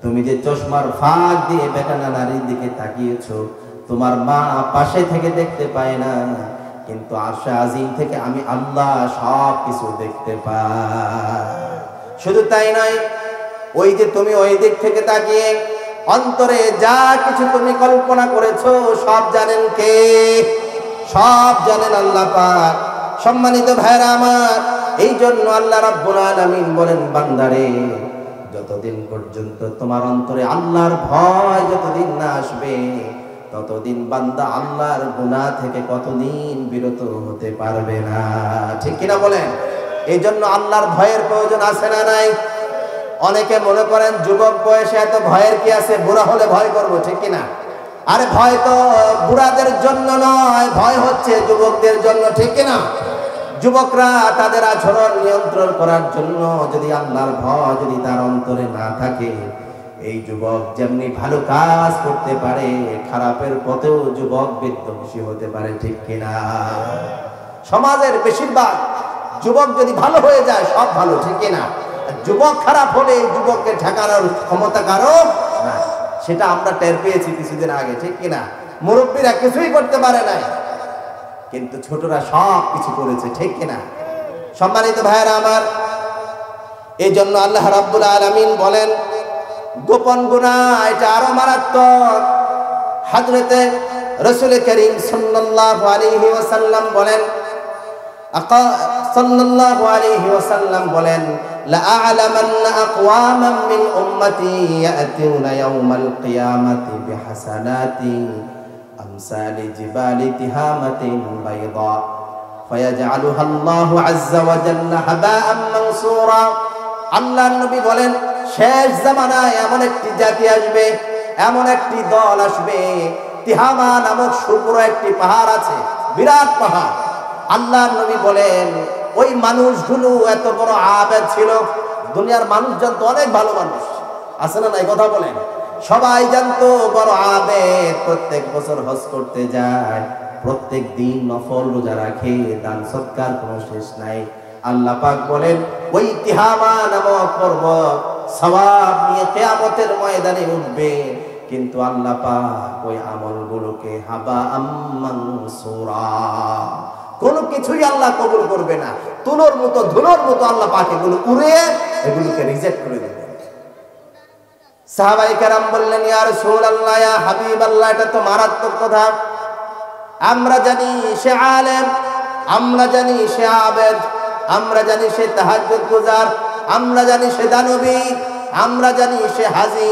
তুমি যে চশমার ফাঁক দিয়ে বেগানা নারীর দিকে তাকিয়েছো, তোমার মা পাশে থেকে দেখতে পায় না, কিন্তু আরশ আজিম থেকে আমি আল্লাহ সব কিছু দেখতে পাই। শুধু তাই নয়, ওই যে তুমি ওই দিক থেকে তাকিয়ে অন্তরে যা কিছু তুমি কল্পনা করেছো সব জানেন কে? সব জানেন আল্লাহ পাক। সম্মানিত ভাইরা আমার, এই জন্য আল্লাহ রাব্বুল আলামিন বলেন, বান্দারে যতদিন পর্যন্ত তোমার অন্তরে আল্লাহর ভয় যতদিন না আসবে, ততদিন বান্দা আল্লাহর গুনাহ থেকে কতদিন বিরত হতে পারবে না। ঠিক কিনা বলেন? এই জন্য আল্লাহর ভয়ের প্রয়োজন আছে না নাই? অনেকে মনে করেন যুবক বয়সে এত ভয়ের কি আছে, বুড়া হলে ভয় করবো। ঠিক কিনা? আরে ভয় তো বুড়াদের জন্য নয়, ভয় হচ্ছে যুবকদের জন্য। ঠিক কিনা? যুবকরা তাদের আচরণ নিয়ন্ত্রণ করার জন্য যদি আল্লাহর ভয় যদি তার অন্তরে না থাকে, এই যুবক যেমনি ভালো কাজ করতে পারে, খারাপের পথেও যুবক বিধ্বংসী হতে পারে। ঠিক কিনা? সমাজের বেশিরভাগ যুবক যদি ভালো হয়ে যায় সব ভালো। ঠিক কিনা? যুবক খারাপ হলে যুবককে ঠেকানোর ক্ষমতা কারো না, সেটা আমরা টের পেয়েছি কিছুদিন আগে। ঠিক কিনা? মুরব্বীরা কিছুই করতে পারে নাই, কিন্তু ছোটরা সব কিছু করেছে। ঠিক কিনা? সম্মানিত ভাইরা আমার, এই জন্য আল্লাহ রাব্বুল আলামিন বলেন, গোপন গুনাহ এটা আরো মারাত্মক। হযরতে রাসূল করিম সাল্লাল্লাহু আলাইহি ওয়াসাল্লাম বলেন, সাল্লাল্লাহু আলাইহি ওয়াসাল্লাম বলেন, লা আ'লামান্না আকওয়ামান মিন উম্মতি ইয়াতুনা ইয়াওমাল কিয়ামাতি বিহাসানাতি আমসালি জিবালি তিহামাতিন বাইদা ফায়াজআলুহা আল্লাহু আযজা ওয়া জাল্লা হাবাআন মানসুরা। আল্লাহর নবী বলেন, শেষ জামানায় এমন একটি জাতি আসবে, এমন একটি দল আসবে, তিহামা নামক শুকনো একটি পাহাড় আছে, বিরাট পাহাড়। আল্লাহর নবী বলেন, ওই মানুষগুলো এত বড় আবেদ ছিল। দুনিয়ার মানুষ জানতো অনেক ভালো মানুষ, আছে না নাই? কথা বলেন। সবাই জানতো বড় আবেদ, প্রত্যেক বছর হজ করতে যায়, প্রত্যেক দিন নফল রোজা রাখে, দান সৎকার কোনো শেষ নাই। আল্লাহ পাক বলেন, ওই তিহামা নামক পর্বত সওয়াব নিয়ে কিয়ামতের ময়দানে উঠবে, কিন্তু আল্লাহ পাক ওই আমলগুলোকে হাবাআম মানসুরা, কোনো কিছুই আল্লাহ কবুল করবে না। তুলোর মতো, ধুলোর মতো আল্লাহ পাক এগুলো উড়িয়ে এগুলোকে রিজেক্ট করে দেবে। সাহাবায়ে কেরাম বললেন, ইয়া রাসূলুল্লাহ, ইয়া হাবিবাল্লাহ, এটা তো মারাত্মক কথা। আমরা জানি সে আলেম, আমরা জানি সে আবেদ, আমরা জানি সে তাহাজ্জুদ গুজার, আমরা জানি সে দানবী, আমরা জানি সে হাজী,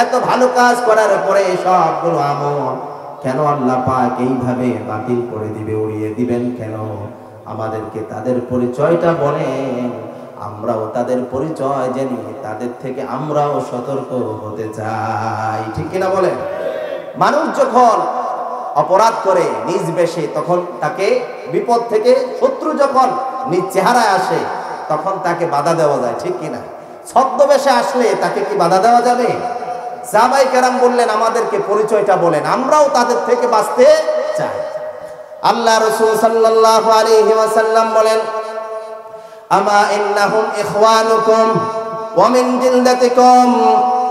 এত ভালো কাজ করার পরে সবগুলো আমল কেন আল্লাহ পাক এইভাবে বাতিল করে দিবে, উড়িয়ে দিবেন কেন? আমাদেরকে তাদের পরিচয়টা বলেন, আমরাও তাদের পরিচয় জেনে তাদের থেকে আমরাও সতর্ক হতে চাই। ঠিক কিনা বলেন? মানুষ যখন অপরাধ করে নিজ বেশে, তখন তাকে বিপদ থেকে, শত্রু যখন নিজ চেহারায় আসে তখন তাকে বাধা দেওয়া যায়। ঠিক কিনা? ছদ্মবেশে আসলে তাকে কি বাধা দেওয়া যাবে? সাহাবায়ে কেরাম বললেন, আমাদেরকে পরিচয়টা বলেন, আমরাও তাদের থেকে বাঁচতে চাই। আল্লাহ রাসূল সাল্লাল্লাহু আলাইহি ওয়াসাল্লাম বলেন, আমা ইন্নাহুম ইখওয়ানুকুম ওয়া মিন জিলদাতিকুম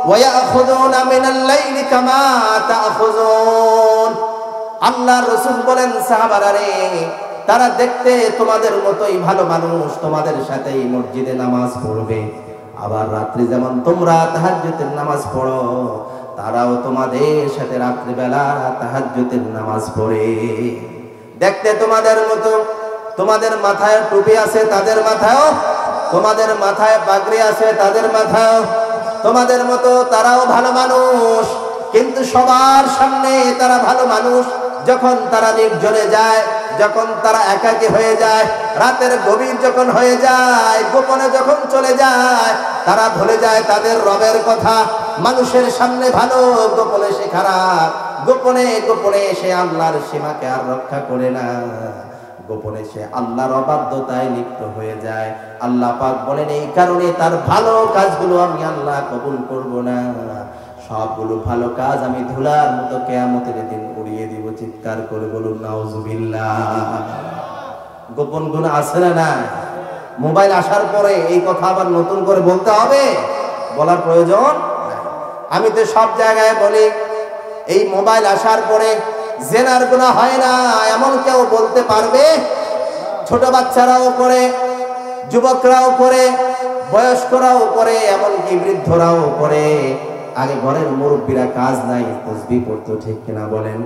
ওয়া ইয়াখুযুনা মিনাল লাইলি কামা তা'খুযুন। আল্লাহ রাসূল বলেন, সাহাবারা রে, তারা দেখতে তোমাদের মতোই ভালো মানুষ, তোমাদের সাথেই মসজিদে নামাজ পড়বে, আবার রাত্রি যেমন তোমরা তাহাজ্জুদের নামাজ পড়ো, তারাও তোমাদের সাথে রাত্রিবেলা তাহাজ্জুদের নামাজ পড়ে। দেখতে তোমাদের মতো, তোমাদের মাথায় টুপি আছে তাদের মাথায়ও, তোমাদের মাথায় পাগড়ি আছে তাদের মাথায়ও, তোমাদের মতো তারাও ভালো মানুষ, কিন্তু সবার সামনে তারা ভালো মানুষ যখন তারা নির্জনে যায়, যখন তারা একাকী হয়ে যায়, রাতের গভীর যখন হয়ে যায়, গোপনে যখন চলে যায়, তারা ভুলে যায় তাদের রবের কথা। মানুষের সামনে ভালো, গোপনে সে খারাপ, গোপনে গোপনে সে আল্লাহর সীমাকে আর রক্ষা করে না, গোপনে সে আল্লাহর অবাধ্যতায় লিপ্ত হয়ে যায়। আল্লাহ পাক বলেন, এই কারণে তার ভালো কাজগুলো আমি আল্লাহ কবুল করব না, সবগুলো ভালো কাজ আমি ধুলার মতো কিয়ামতের দিন উড়িয়ে দিব। চিৎকার করে বলুন নাউজুবিল্লাহ। গোপন গুণ আছে না না? মোবাইল আসার পরে এই কথা আবার নতুন করে বলতে হবে? বলার প্রয়োজন নাই। আমি তো সব জায়গায় বলি, এই মোবাইল আসার পরে জেনার গুনাহ হয় না এমন কেউ বলতে পারবে? ছোট বাচ্চারাও করে, যুবকরাও করে, বয়স্করাও করে, এমনকি বৃদ্ধরাও করে। আগে ঘরের মুরব্বীরা কাজ নাই, তাসবিহ পড়তো, ঠিক কিনা বলেন?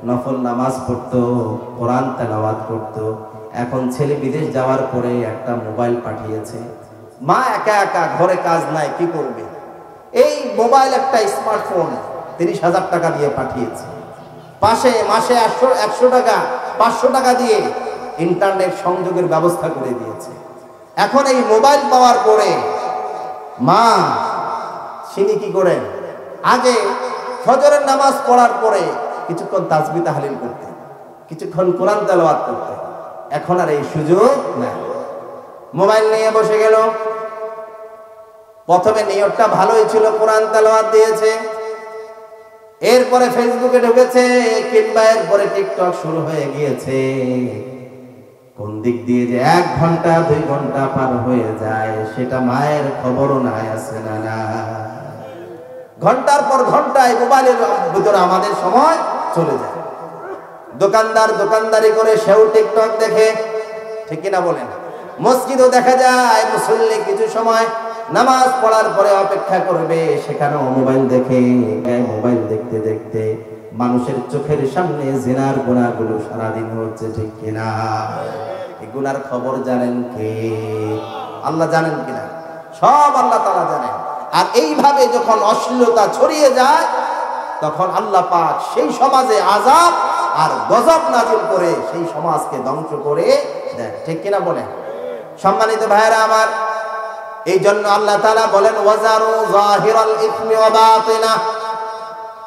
নফল নামাজ পড়তো, কোরআন তেলাওয়াত করতো। এখন ছেলে বিদেশ যাওয়ার পরে একটা মোবাইল পাঠিয়েছে, মা একা একা, ঘরে কাজ নাই, কি করবে? এই মোবাইল, একটা স্মার্টফোন 30,000 টাকা দিয়ে পাঠিয়েছে, পাশে মাসে 100 টাকা 500 টাকা দিয়ে ইন্টারনেট সংযোগের ব্যবস্থা করে দিয়েছে। এখন এই মোবাইল পাওয়ার পরে মা তিনি কি করেন? আগে ফজরের নামাজ পড়ার পরে কিছুক্ষণ তাসবিহ তাহলিল করতেন, কিছুক্ষণ কোরআন তেলাওয়াত করতেন। এখন আর এই সুযোগ নাই। মোবাইল নিয়ে বসে গেল। প্রথমে নিয়তটা ভালোই ছিল, কোরআন তেলাওয়াত দিয়েছে, এরপরে ফেসবুকে ঢুকেছে, কিংবা এরপরে টিকটক শুরু হয়ে গিয়েছে। কোন দিক দিয়ে যে 1 ঘন্টা 2 ঘন্টা পার হয়ে যায় সেটা মায়ের খবরও নাই, আছে না না? ঘন্টার পর ঘন্টায় মোবাইলের ভিতরে আমাদের সময় চলে যায়। দোকানদার দোকানদারি করে সেও টিকটক দেখে, ঠিক কিনা বলেন? মসজিদও দেখা যায় মুসল্লি কিছু সময় নামাজ পড়ার পরে অপেক্ষা করবে, সেখানেও মোবাইল দেখে। মোবাইল দেখতে দেখতে মানুষের চোখের সামনে জিনার গুনাহগুলো সারাদিন হচ্ছে, ঠিক কিনা? এই গুনার খবর জানেন কে? আল্লাহ জানেন কিনা? সব আল্লাহ তাআলা জানেন। আর এইভাবে যখন অশ্লীলতা ছড়িয়ে যায়, তখন আল্লাহ পাক সেই সমাজে আযাব আর গজব নাযিল করে সেই সমাজকে ধ্বংস করে দেন, ঠিক কিনা বলেন? সম্মানিত ভাইরা আমার, এই জন্য আল্লাহ তাআলা বলেন, ওয়াজারু যাহিরাল ইসমি ওয়া বাতিনা,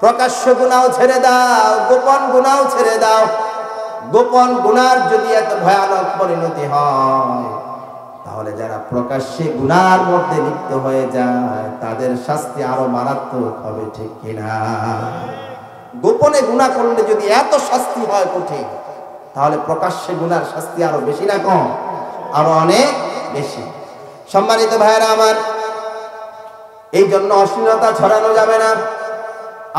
প্রকাশ্য গুনাহ ছেড়ে দাও, গোপন গুনাহ ছেড়ে দাও। গোপন গুনার যদি এত ভয়ানক পরিণতি হয়, তাহলে যারা প্রকাশ্যে গুনার মধ্যে লিপ্ত হয়ে যায় তাদের শাস্তি আরো মারাত্মক হবে, ঠিক কিনা? গোপনে গুনাহ করলে যদি এত শাস্তি হয় কঠিন, তাহলে প্রকাশ্যে গুনার শাস্তি আরো বেশি না কম? আরো অনেক বেশি। সম্মানিত ভাইরা আমার, এই জন্য অশ্লীলতা ছড়ানো যাবে না।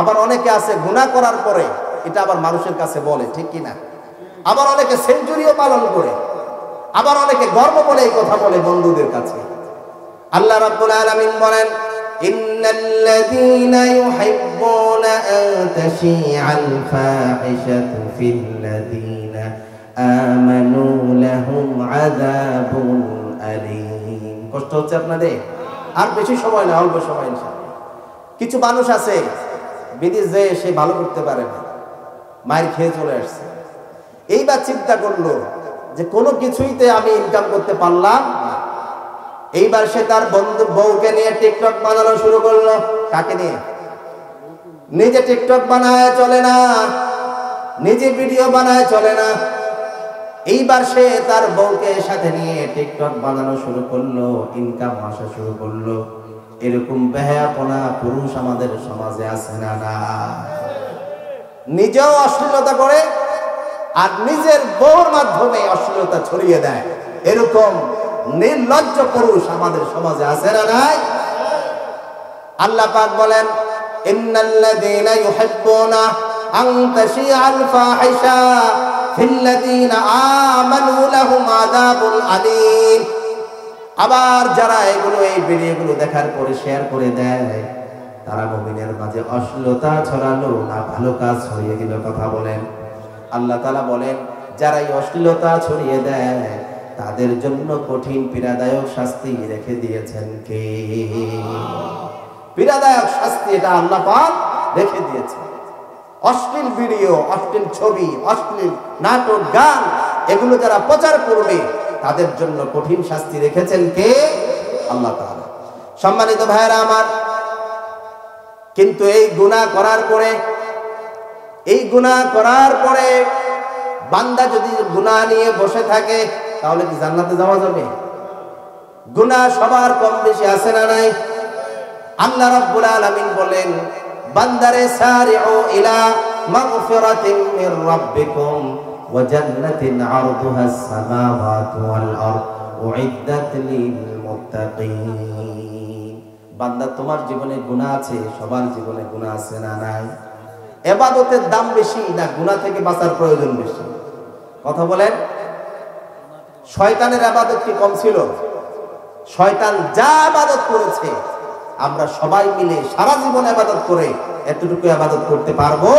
আবার অনেকে আছে গুনাহ করার পরে এটা আবার মানুষের কাছে বলে, ঠিক কিনা? আবার অনেকে সেঞ্চুরিও পালন করে, আবার অনেকে গর্ব বলে এই কথা বলে বন্ধুদের কাছে। আল্লাহ রাব্বুল আলামিন বলেন, ইন্নাল্লাযীনা ইউহিব্বুনা আন তাশিআল ফাহিশাতু ফিল্লাযীনা আমানু লাহুম আযাবুন আলীম। কষ্ট হচ্ছে আপনাদের? আর বেশি সময় না, অল্প সময় ইনশাআল্লাহ। কিছু মানুষ আছে বিদেশ যেয়ে সে ভালো করতে পারে না, মায়ের খেয়ে চলে আসছে। এইবার চিন্তা করলো যে কোনো কিছুইতে আমি ইনকাম করতে পারলাম না। এইবার সে তার বউকে নিয়ে টিকটক বানানো শুরু করলো। কাকে নিয়ে? নিজে টিকটক বানায় চলে না, নিজে ভিডিও বানায় চলে না। এইবার সে তার বউকে সাথে নিয়ে টিকটক বানানো শুরু করলো, ইনকাম আসা শুরু করলো। এরকম বেহায়াপনা পুরুষ আমাদের সমাজে আছে না? না, নিজেও অশ্লীলতা করে আর নিজের বউর মাধ্যমে অশ্লীলতা ছড়িয়ে দেয়। এরকম নির্লজ্জ পুরুষ আমাদের সমাজে আছে না? নাই। আল্লাহ পাক বলেন, ইন্নাল্লাযীনা ইউহিব্বুনা আন তাশিআল ফাহিশা ফিল্লাযীনা আমানু লাহুম আযাবুন আলীম। আবার যারা এই ভিডিওগুলো দেখার পরে শেয়ার করে দেয়, তারা মুমিনের মাঝে অশ্লীলতা ছড়ালো না ভালো কাজ ছড়িয়ে দিল? কথা বলেন। আল্লাহ তাআলা বলেন, যারা এই অশ্লীলতা ছড়িয়ে দেয় তাদের জন্য কঠিন পীড়াদায়ক শাস্তি রেখে দিয়েছেন কে? পীড়াদায়ক শাস্তি এটা আল্লাহ পাক রেখে দিয়েছেন। অশ্লীল ভিডিও, অশ্লীল ছবি, অশ্লীল নাটক, গান এগুলো যারা প্রচার করবে তাদের জন্য কঠিন শাস্তি রেখেছেন কে? আল্লাহ তাআলা। সম্মানিত ভাইরা আমার, কিন্তু এই গুনাহ করার পরে বান্দা যদি গুনাহ নিয়ে বসে থাকে তাহলে কি জান্নাতে যাওয়া যাবে? গুনাহ সবার কম বেশি আছে না নাই? আল্লাহ রাব্বুল আলামিন বলেন, বান্দারে সারিউ ইলা মাগফিরাতিন মির রাব্বিকুম ওয়া জান্নাতিন আরদুহাস সামাওয়াতু ওয়াল আরদ উইদ্দাত লিল মুত্তাকিন। বান্দা, তোমার জীবনে গুনাহ আছে, সবার জীবনে গুনাহ আছে না নাই? ইবাদতের দাম বেশি না গুনাহ থেকে বাঁচার প্রয়োজন বেশি? কথা বলেন। শয়তানের ইবাদত কি কম ছিল? শয়তান যা ইবাদত করেছে আমরা সবাই মিলে সারা জীবন ইবাদত করে এতটুকু ইবাদত করতে পারবো?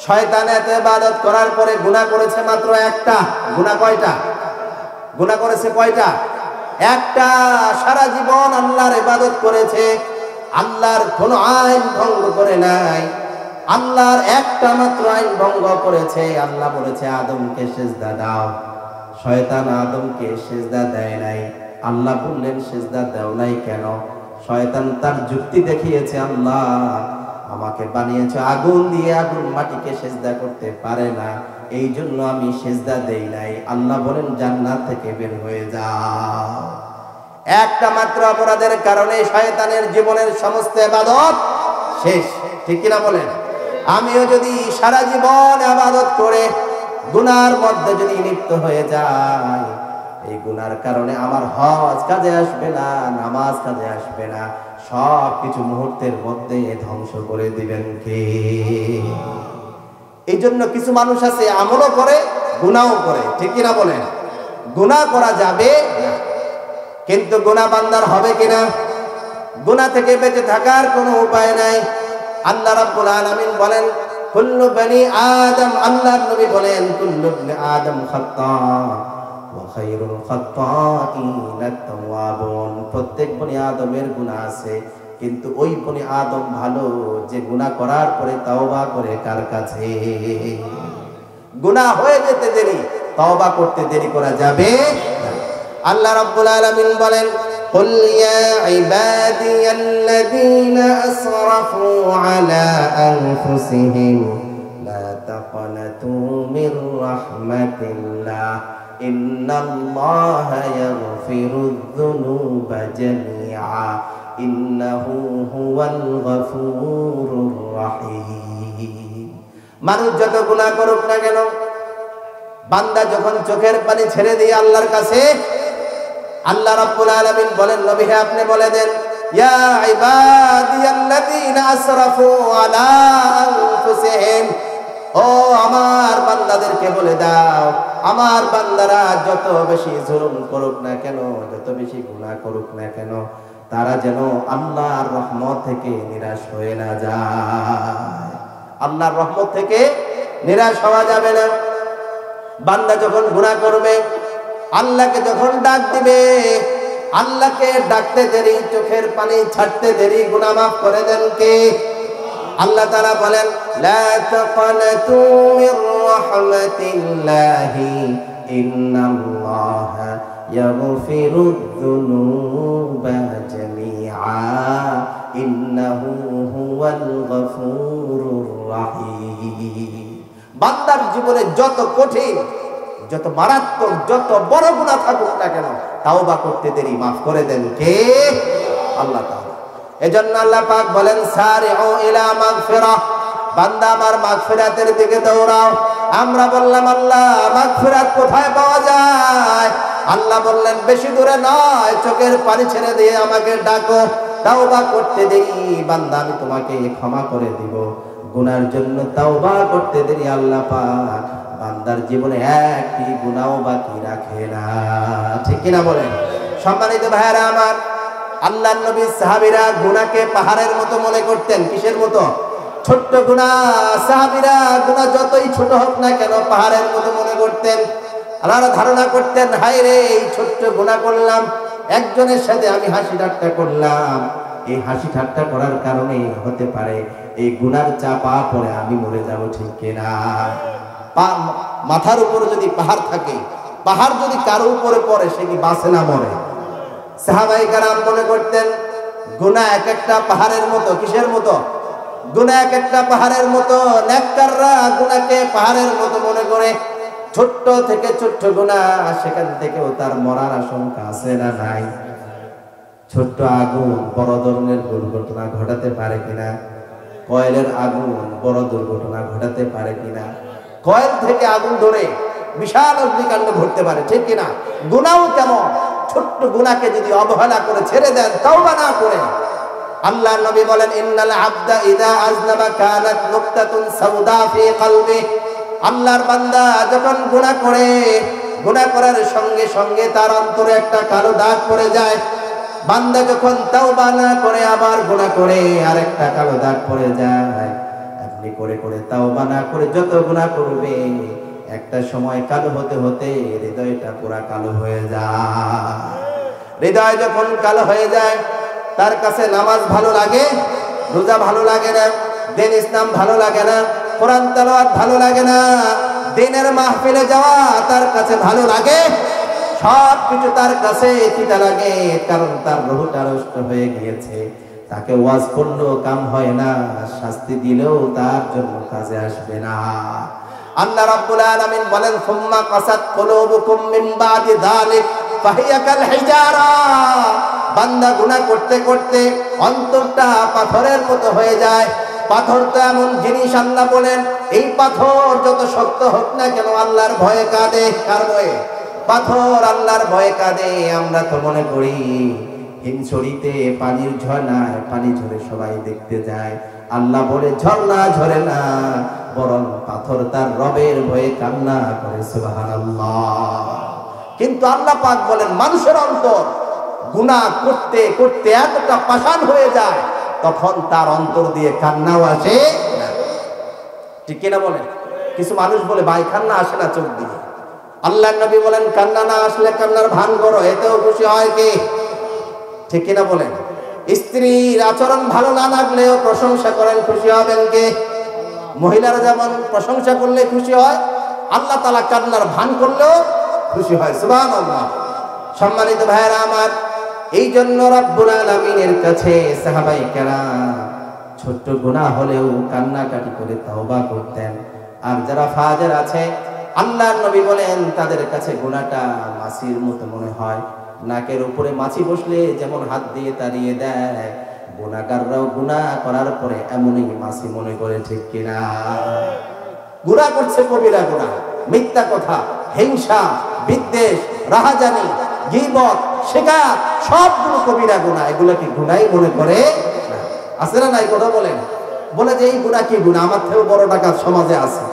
শয়তান এত ইবাদত করার পরে গুনাহ করেছে মাত্র একটা। গুনাহ কয়টা? গুনাহ করেছে কয়টা? একটা। সারা জীবন আল্লাহর ইবাদত করেছে, আল্লাহর কোনো আইন ভঙ্গ করে নাই। আল্লাহর একটা মাত্র আইন ভঙ্গ করেছে। আল্লাহ বলেছে আদমকে সিজদা দাও, শয়তান আদমকে সিজদা দেয় নাই। আল্লাহ বললেন সিজদা দাও নাই কেন? শয়তান তার যুক্তি দেখিয়েছে, আল্লাহ আমাকে বানিয়েছে আগুন দিয়ে, আগুন মাটিকে সিজদা করতে পারে না, এই জন্য আমি সিজদা দেই নাই। আল্লাহ বলেন জান্নাত থেকে বের হয়ে যাও। একটা মাত্র অপরাধের কারণে শয়তানের জীবনের সমস্ত ইবাদত শেষ। ঠিক কিনা বলেন? আমিও যদি সারা জীবন ইবাদত করে গুনার মধ্যে যদি লিপ্ত হয়ে যাই, এই গুনার কারণে আমার হজ কাজে আসবে না, নামাজ কাজে আসবে না, সব কিছু মুহূর্তের মধ্যে ধ্বংস করে দিবেন কে? এই জন্য কিছু মানুষ আছে আমলও করে গুনাহও করে। ঠিক কিনা বলেন? গুনাহ করা যাবে না, কিন্তু গুনাহ বান্দার হবে কিনা? গুনাহ থেকে বেঁচে থাকার কোনো উপায় নাই। আল্লাহ রাব্বুল আলামিন বলেন, কুল্লু বনি আদম, আল্লাহর নবী বলেন কুল্লু ইবনে আদম খাত্তা ওয়া খায়রুল খাত্তাইনা তাওয়াবুন। প্রত্যেক বনি আদমের গুনাহ আছে, কিন্তু ওই বনি আদম ভালো যে গুনাহ করার পরে তওবা করে কার কাছে? গুনাহ হয়ে যেতে দেরি, তওবা করতে দেরি করা যাবে না। আল্লাহ রাব্বুল আলামিন বলেন, قل يا عبادي الذين أسرفوا على أنفسهم لا تقنطوا من رحمة الله إن الله يغفر الذنوب جميعا إنه هو الغفور الرحيم। মানুষ যত গুনাহ করুক না কেন, বান্দা যখন চোখের পানি ছেড়ে দিয়ে আল্লাহর কাছে, আল্লাহ রাব্বুল আলামিন বলেন, নবী হে আপনি বলে দেন, ইয়া ইবাদিয়াল্লাযীনা আসরাফু আলা আনফুসিহিম, ও আমার বান্দাদেরকে বলে দাও, আমার বান্দারা যত বেশি জুলুম করুক না কেন, যত বেশি গুনাহ করুক না কেন, তারা যেন আল্লাহর রহমত থেকে নিরাশ হয়ে না যায়। আল্লাহর রহমত থেকে নিরাশ হওয়া যাবে না। বান্দা যখন গুনাহ করবে, আল্লাহকে যখন ডাক দিবে, আল্লাহকে ডাকতে দেরি, চোখের পানি ছাড়তে দেরি, গুনাহ মাফ করে দেন কে? আল্লাহ তাআলা বলেন লা তাকনাতু মির রাহমাতিল্লাহি ইন্নাল্লাহা ইয়াগফিরুয যুনুবা জামিআ ইন্নাহু হুয়াল গফুরুর রাহিম। বান্দার জীবনে যত কঠিন, যত মারাত্মক, যত বড় গুনাহ থাকুক না কেন, তাওবা করতে দেরি মাফ করে দেন কে? আল্লাহ তাআলা। এজন্য আল্লাহ পাক বলেন সারিউ ইলা মাগফিরাহ, বান্দা আমার মাগফিরাতের দিকে দৌড়াও। আমরা বললাম আল্লাহ মাগফিরাত কোথায় পাওয়া যায়? আল্লাহ বললেন বেশি দূরে নয়, চোখের পানি ছেড়ে দিয়ে আমাকে ডাকো, তাওবা করতে দেরি বান্দা আমি তোমাকে ক্ষমা করে দিব। গুনার জন্য তাওবা করতে দেরি আল্লাহ পাক বান্দার জীবনে একটি গুনাহ বাকি রাখে না। ঠিক কিনা বলেন? সম্মানিত ভাইরা আমার, আল্লাহর নবী সাহাবীরা গুনাহকে পাহাড়ের মতো মনে করতেন। কিসের মতো? ছোট্ট গুনাহ। সাহাবীরা গুনাহ যতই ছোট হোক না কেন পাহাড়ের মতো মনে করতেন। আল্লাহর ধারণা করতেন হায় রে এই ছোট্ট গুনাহ করলাম, একজনের সাথে আমি হাসি ঠাট্টা করলাম, এই হাসি ঠাট্টা করার কারণে হতে পারে এই গুনার চাপা পড়ে আমি মরে যাব। ঠিক কিনা? মাথার উপরে যদি পাহাড় থাকে, পাহাড় যদি কারো উপরে পড়ে সে কি বাঁচে না মরে? সাহাবায়ে কেরাম মনে করতেন গুনাহ এক একটা পাহাড়ের মতো। কিসের মতো? গুনাহ এক একটা পাহাড়ের মতো। নেককাররা গুনাহকে পাহাড়ের মতো মনে করে। ছোট্ট থেকে ছোট্ট গুনাহ, সেখান থেকেও তার মরার আশঙ্কা আছে না নাই? ছোট্ট আগুন বড় ধরনের দুর্ঘটনা ঘটাতে পারে কিনা? কয়েলের আগুন বড় দুর্ঘটনা ঘটাতে পারে কিনা? কয়েল থেকে আগুন ধরে বিশাল অগ্নিকাণ্ড ঘটতে পারে। ঠিক কিনা? গুনাহও তেমন। ছোট্ট গুনাহকে যদি অবহেলা করে ছেড়ে দেন, তাওবা না করে, আল্লাহর নবী বলেন ইন্নাল আবদা ইযা আযনাবা কানাত নুকতাতুন সাউদা ফি কলবি। আল্লাহর বান্দা যখন গুনাহ করে, গুনাহ করার সঙ্গে সঙ্গে তার অন্তরে একটা কালো দাগ পড়ে যায়। বান্দা যখন তাওবা না করে আবার গুনাহ করে, আর একটা কালো দাগ পড়ে যায়। আপনি করে করে তাওবা না করে যত গুনাহ করবে, একটা সময় কালো হতে হতে হৃদয়টা পুরা কালো হয়ে যায়। হৃদয় যখন কালো হয়ে যায়, তার কাছে নামাজ ভালো লাগে, রোজা ভালো লাগে না, দিন ইসলাম ভালো লাগে না, কোরআন তেলাওয়াত ভালো লাগে না, দিনের মাহফিলে যাওয়া তার কাছে ভালো লাগে, সব কিছু তার কাছে তিতা লাগে। কারণ তার রূহটা নষ্ট হয়ে গিয়েছে। তাকে ওয়াজ করলেও কাম হয় না, শাস্তি দিলেও তার জন্য কাজে আসবে না। আল্লাহ রাব্বুল আলামিন বলেন সুম্মা কাসাত কুলুবুকুম মিন বাদি যালিক ফাহিয়া কাল হিজারা। বান্দা গুনাহ করতে করতে অন্তরটা পাথরের মতো হয়ে যায়। পাথর তো এমন জিনিস, আল্লাহ বলেন এই পাথর যত শক্ত হোক না কেন আল্লাহর ভয়ে কাঁদে। কার ভয়ে? পাথর আল্লাহর ভয়ে কাঁদে। আমরা তো মনে করি হিমছড়িতে পানির ঝর্ণায় পানি ঝরে সবাই দেখতে যায়। আল্লাহ বলে ঝর্ণা ঝরে না, বরং পাথর তার রবের ভয়ে কান্না করে। সুবহানাল্লাহ। কিন্তু আল্লাহ পাক বলেন মানুষের অন্তর গুনাহ করতে করতে এতটা পাষাণ হয়ে যায়, তখন তার অন্তর দিয়ে কান্নাও আসে না। ঠিক কিনা বলেন? কিছু মানুষ বলে ভাই কান্না আসে না চোখ দিয়ে। আল্লাহর নবী বলেন কান্না না আসলে কান্নার ভান করো, এতেও খুশি হয় কে? ঠিক কিনা বলেন? স্ত্রীর আচরণ ভালো না লাগলেও প্রশংসা করেন, খুশি হবেন কে? মহিলারা যেমন প্রশংসা করলে খুশি হয়, আল্লাহ তাআলা কান্নার ভান করলেও খুশি হয়। সুবহানাল্লাহ। সম্মানিত ভাইরা আমার, এই জন্য রব্বুল আলামিনের কাছে সাহাবায়ে কেরাম ছোট্ট গুনাহ হলেও কান্নাকাটি করে তওবা করতেন। আর যারা ফাজের আছে, আল্লাহর নবী বলেন তাদের কাছে গুনাহটা মাছির মতো মনে হয়। নাকের উপরে মাছি বসলে যেমন হাত দিয়ে তাড়িয়ে দেয়, গুনাহগাররাও গুনাহ করার পরে এমনই মাছি মনে করে। ঠিক কিনা? গুনাহ করছে কবিরা গুনাহ, মিথ্যা কথা, হিংসা, বিদ্বেষ, রাহাজানি, গীবত, শিকার, সবগুলো কবিরা গুনাহ। এগুলো কি গুনাহই মনে করে না? আছে না নাই? কথা বলেন। বলে যে এই গুনাহ কি গুনাহ, আমার থেকেও বড় টাকা সমাজে আছে,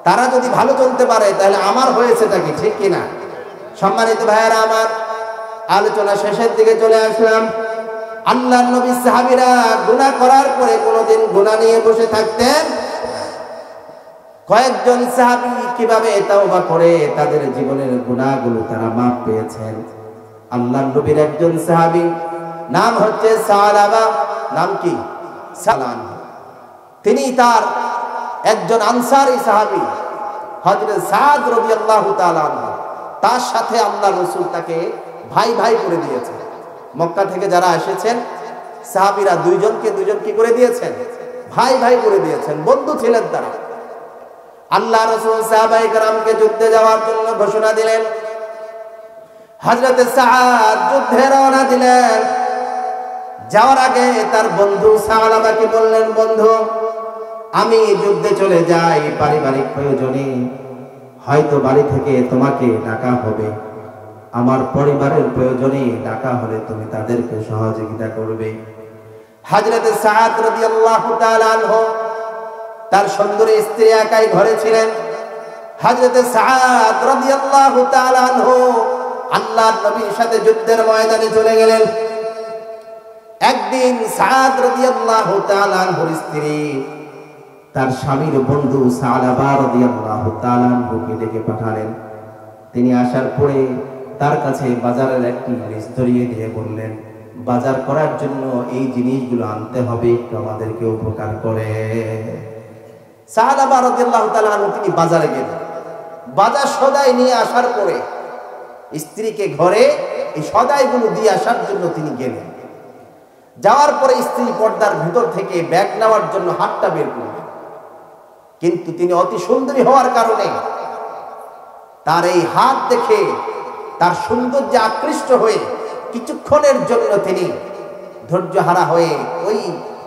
তারা যদি ভালো চলতে পারে তাহলে আমার হয়েছেটা কি? ঠিক কিনা? সম্মানিত ভাইয়েরা আমার, আলোচনা শেষের দিকে চলে আসলাম। আল্লাহর নবী সাহাবীরা গুনাহ করার পরে কোনোদিন গুনাহ নিয়ে বসে থাকতেন? কয়েকজন সাহাবী কিভাবে তাওবা করে তাদের জীবনের গুনাহগুলো তারা মাফ পেয়েছেন। আল্লাহর নবীর একজন সাহাবী নাম হচ্ছে সালাবা। নাম কি? সালান। তিনি তার একজন আনসারী সাহাবী হযরত সাদ রাদিয়াল্লাহু তাআলা আনহু, তার সাথে আল্লাহর রাসূল তাকে ভাই ভাই করে দিয়েছেন। মক্কা থেকে যারা এসেছেন সাহাবীরা দুইজনকে দুইজন কি করে দিয়েছেন? ভাই ভাই করে দিয়েছেন, বন্ধু ছিলেন তারা। আল্লাহ রাসূল সাহাবায়ে কেরামকে যুদ্ধে যাওয়ার জন্য ঘোষণা দিলেন। হযরত সাদ যুদ্ধে রওনা দিলেন। যাওয়ার আগে তার বন্ধু সালাবাকে বললেন, বন্ধু আমি যুদ্ধে চলে যাই পারিবারিক প্রয়োজনে, হয়তো বাড়ি থেকে তোমাকে ডাকা হবে, আমার পরিবারের প্রয়োজনে ডাকা হলে তুমি তাদেরকে সহযোগিতা করবে। হযরত সাদ রাদিয়াল্লাহু তাআলা আনহু তার সুন্দরী স্ত্রী একাই ঘরে ছিলেন। হযরত সাদ রাদিয়াল্লাহু তাআলা আনহু আল্লাহর নবীর সাথে যুদ্ধের ময়দানে চলে গেলেন। একদিন সাদ রাদিয়াল্লাহু তাআলা আনহুর স্ত্রী তার স্বামীর বন্ধু সালাবা রাদিয়াল্লাহু তাআলা আনহুকে ডেকে পাঠালেন। তিনি আসার পরে তার কাছে বাজারের একটি লিস্ট ধরিয়ে দিয়ে বললেন, বাজার করার জন্য এই জিনিসগুলো আনতে হবে, একটু আমাদেরকে উপকার করে। সালাবা রাদিয়াল্লাহু তাআলা আনহু তিনি বাজারে গেলেন। বাজার সদাই নিয়ে আসার পরে স্ত্রীকে ঘরে এই সদাইগুলো দিয়ে আসার জন্য তিনি গেলেন। যাওয়ার পরে স্ত্রী পর্দার ভিতর থেকে ব্যাগ নেওয়ার জন্য হাতটা বের করলেন, কিন্তু তিনি অতি সুন্দরী হওয়ার কারণে তার এই হাত দেখে তার সৌন্দর্যে আকৃষ্ট হয়ে কিছুক্ষণের জন্য তিনি ধৈর্যহারা হয়ে ওই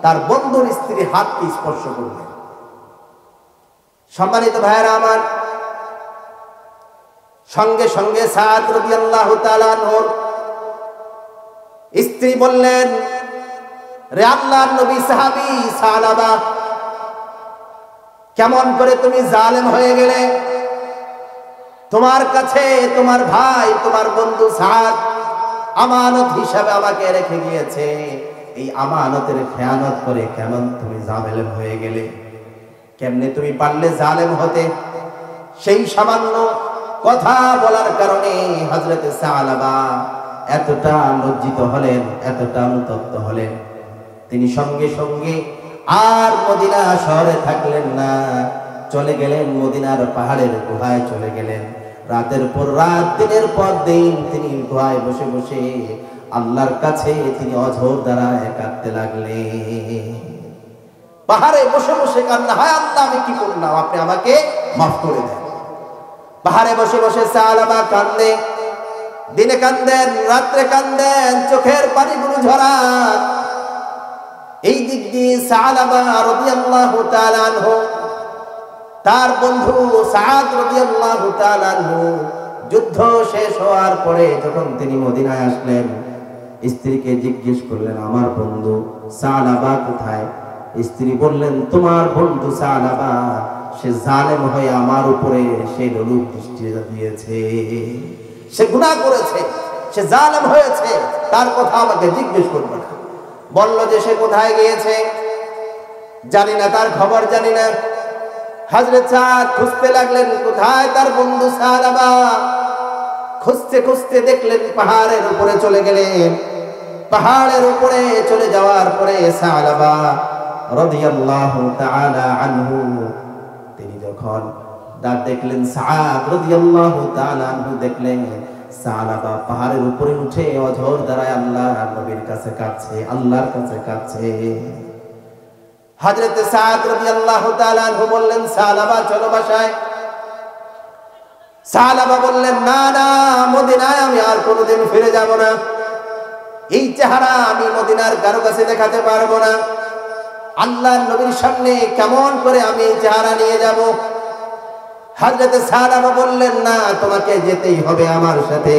তার বন্ধুর স্ত্রীর হাতকে স্পর্শ করলেন। সম্মানিত ভাইয়েরা আমার, সঙ্গে সঙ্গে সাদ রাদিয়াল্লাহু তাআলা আনহুর স্ত্রী বললেন, রে আল্লাহর নবী সাহাবী সালাবা, কেমন করে তুমি জালেম হয়ে গেলে? তোমার কাছে তোমার ভাই তোমার বন্ধু সাদ আমানত হিসাবে আমাকে রেখে গিয়েছে, এই আমানতের খেয়ানত করে কেমন তুমি জালেম হয়ে গেলে? কেমনে তুমি পারলে জালেম হতে? সেই সামান্য কথা বলার কারণে হযরত সালাবা এতটা লজ্জিত হলেন, এতটা অনুতপ্ত হলেন, তিনি সঙ্গে সঙ্গে আর মদিনা শহরে থাকলেন না, চলে গেলেন মদিনার পাহাড়ের গুহায় চলে গেলেন। রাতের পর রাত, দিনের পর দিন তিনি গুহায় বসে বসে আল্লাহর কাছে তিনি অঝোর দ্বারা কাঁদতে লাগলেন। পাহাড়ে বসে বসে কান্না, হায় আল্লাহ আমি কি করলাম, আপনি আমাকে মাফ করে দেন। পাহাড়ে বসে বসে সালাবা কান্দে, দিনে কান্দেন, রাত্রে কান্দেন, চোখের পানিগুলো ঝরান। এই দিক দিয়ে সালাবা রাদিয়াল্লাহু তাআলা আনহু তার বন্ধু সাদ রাদিয়াল্লাহু তাআলা আনহু যুদ্ধ শেষ হওয়ার পরে যখন তিনি মদিনায় আসলেন, স্ত্রীকে জিজ্ঞেস করলেন, আমার বন্ধু সালাবা কোথায়? স্ত্রী বললেন, তোমার বন্ধু সালাবা সে জালেম হয়ে আমার উপরে সে লোলুপ দৃষ্টি দিয়েছে, সে গুনাহ করেছে, সে জালেম হয়েছে, তার কথা আমাকে জিজ্ঞেস করবে না। বলল যে সে কোথায় গিয়েছে জানি না, তার খবর জানি না। হযরত সাদ খুঁজতে লাগলেন কোথায় তার বন্ধু সালাবা। খুঁজতে খুঁজতে দেখলেন পাহাড়ের উপরে চলে গেলেন। পাহাড়ের উপরে চলে যাওয়ার পরে সালাবা রাদিয়াল্লাহু তাআলা আনহু তিনি যখন দেখলেন, সাদ রাদিয়াল্লাহু তাআলা আনহু দেখলেন সালাবা পাহাড়ের উপরে উঠে অঝোর দ্বারায় আল্লাহর নবীর কাছে কাঁদছে, আল্লাহর কাছে কাঁদছে। হযরত সাদ রাদিয়াল্লাহু তাআলা আনহু বললেন, সালাবা চলো বাসায়। সালাবা বললেন, না না, মদিনায় আমি আর কোনোদিন ফিরে যাব না, এই চেহারা আমি মদিনার কারো কাছে দেখাতে পারবো না। আল্লাহর নবীর সামনে কেমন করে আমি এই চেহারা নিয়ে যাব? হযরত সালাবা বললেন, না, তোমাকে যেতেই হবে আমার সাথে।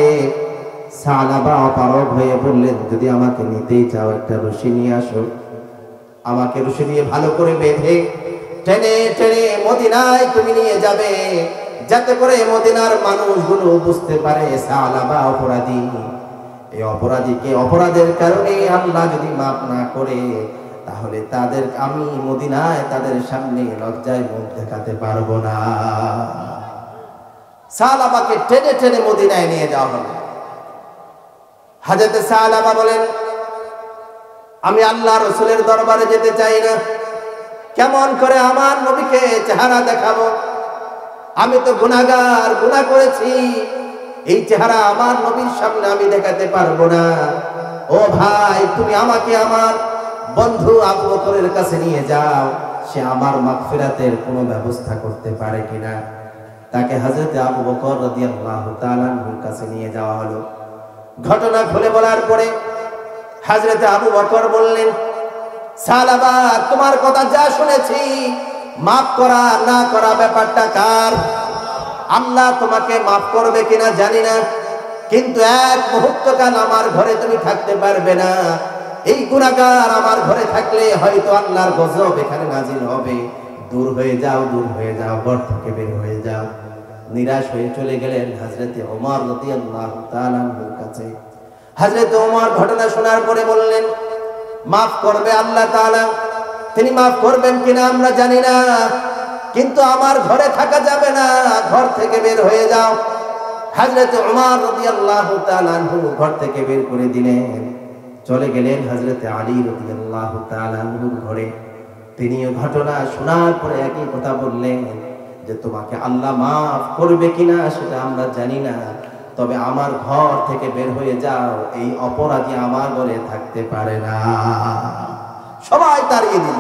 সালাবা অপারগ হয়ে বললেন, যদি আমাকে নিতেই চাও একটা রশি নিয়ে আসো, আমাকে রশি দিয়ে ভালো করে বেঁধে টেনে টেনে মদিনায় তুমি নিয়ে যাবে, যাতে করে মদিনার মানুষগুলো বুঝতে পারে সালাবা অপরাধী। এই অপরাধীকে অপরাধের কারণে আল্লাহ যদি মাফ না করে, তাহলে তাদের আমি মদিনায় তাদের সামনে লজ্জায় মুখ দেখাতে পারবো না। সালাবাকে টেনে টেনে মদিনায় নিয়ে যাওয়া হলো। হযরত সালাবা বলেন, আমি আল্লাহ রাসূলের দরবারে যেতে চাই না, কেমন করে আমার নবীকে চেহারা দেখাবো? আমি তো গুনাহগার, গুনাহ করেছি, এই চেহারা আমার নবীর সামনে আমি দেখাতে পারবো না। ও ভাই, তুমি আমাকে আমার বন্ধু আবু বকরের কাছে নিয়ে যাও, সে আমার মাগফিরাতের কোনো ব্যবস্থা করতে পারে কিনা। তাকে হযরত আবু বকর রাদিয়াল্লাহু তাআলা আনহুর কাছে নিয়ে যাওয়া হলো। ঘটনা খুলে বলার পরে হযরত আবু বকর বললেন, সালাবা, তোমার কথা যা শুনেছি, মাফ করা না করা ব্যাপারটা কার? আল্লাহ তোমাকে মাফ করবে কিনা জানি না, কিন্তু এক মুহূর্তকাল আমার ঘরে তুমি থাকতে পারবে না। এই গুনাহগার আমার ঘরে থাকলে হয়তো আল্লাহর গজব এখানে নাজিল হবে। দূর হয়ে যাও, দূর হয়ে যাও, ঘর থেকে বের হয়ে যাও। নিরাশ হয়ে চলে গেলেন হযরতে ওমর রাদিয়াল্লাহু তাআলা আনহুর কাছে। হযরত ওমর ঘটনা শোনার পরে বললেন, মাফ করবে আল্লাহ তাআলা, তিনি মাফ করবেন কিনা আমরা জানি না, কিন্তু আমার ঘরে থাকা যাবে না, ঘর থেকে বের হয়ে যাও। হযরত ওমর রাদিয়াল্লাহু তাআলা আনহু ঘর থেকে বের করে দিলেন। চলে গেলেন হযরত আলী রাদিয়াল্লাহু তাআলা আনহুর ঘরে। তিনিও ঘটনা শোনার পরে একই কথা বললেন যে তোমাকে আল্লাহ মাফ করবে কিনা সেটা আমরা জানি না, তবে আমার ঘর থেকে বের হয়ে যাও, এই অপরাধী আমার ঘরে থাকতে পারে না। সবাই তাড়িয়ে দিল,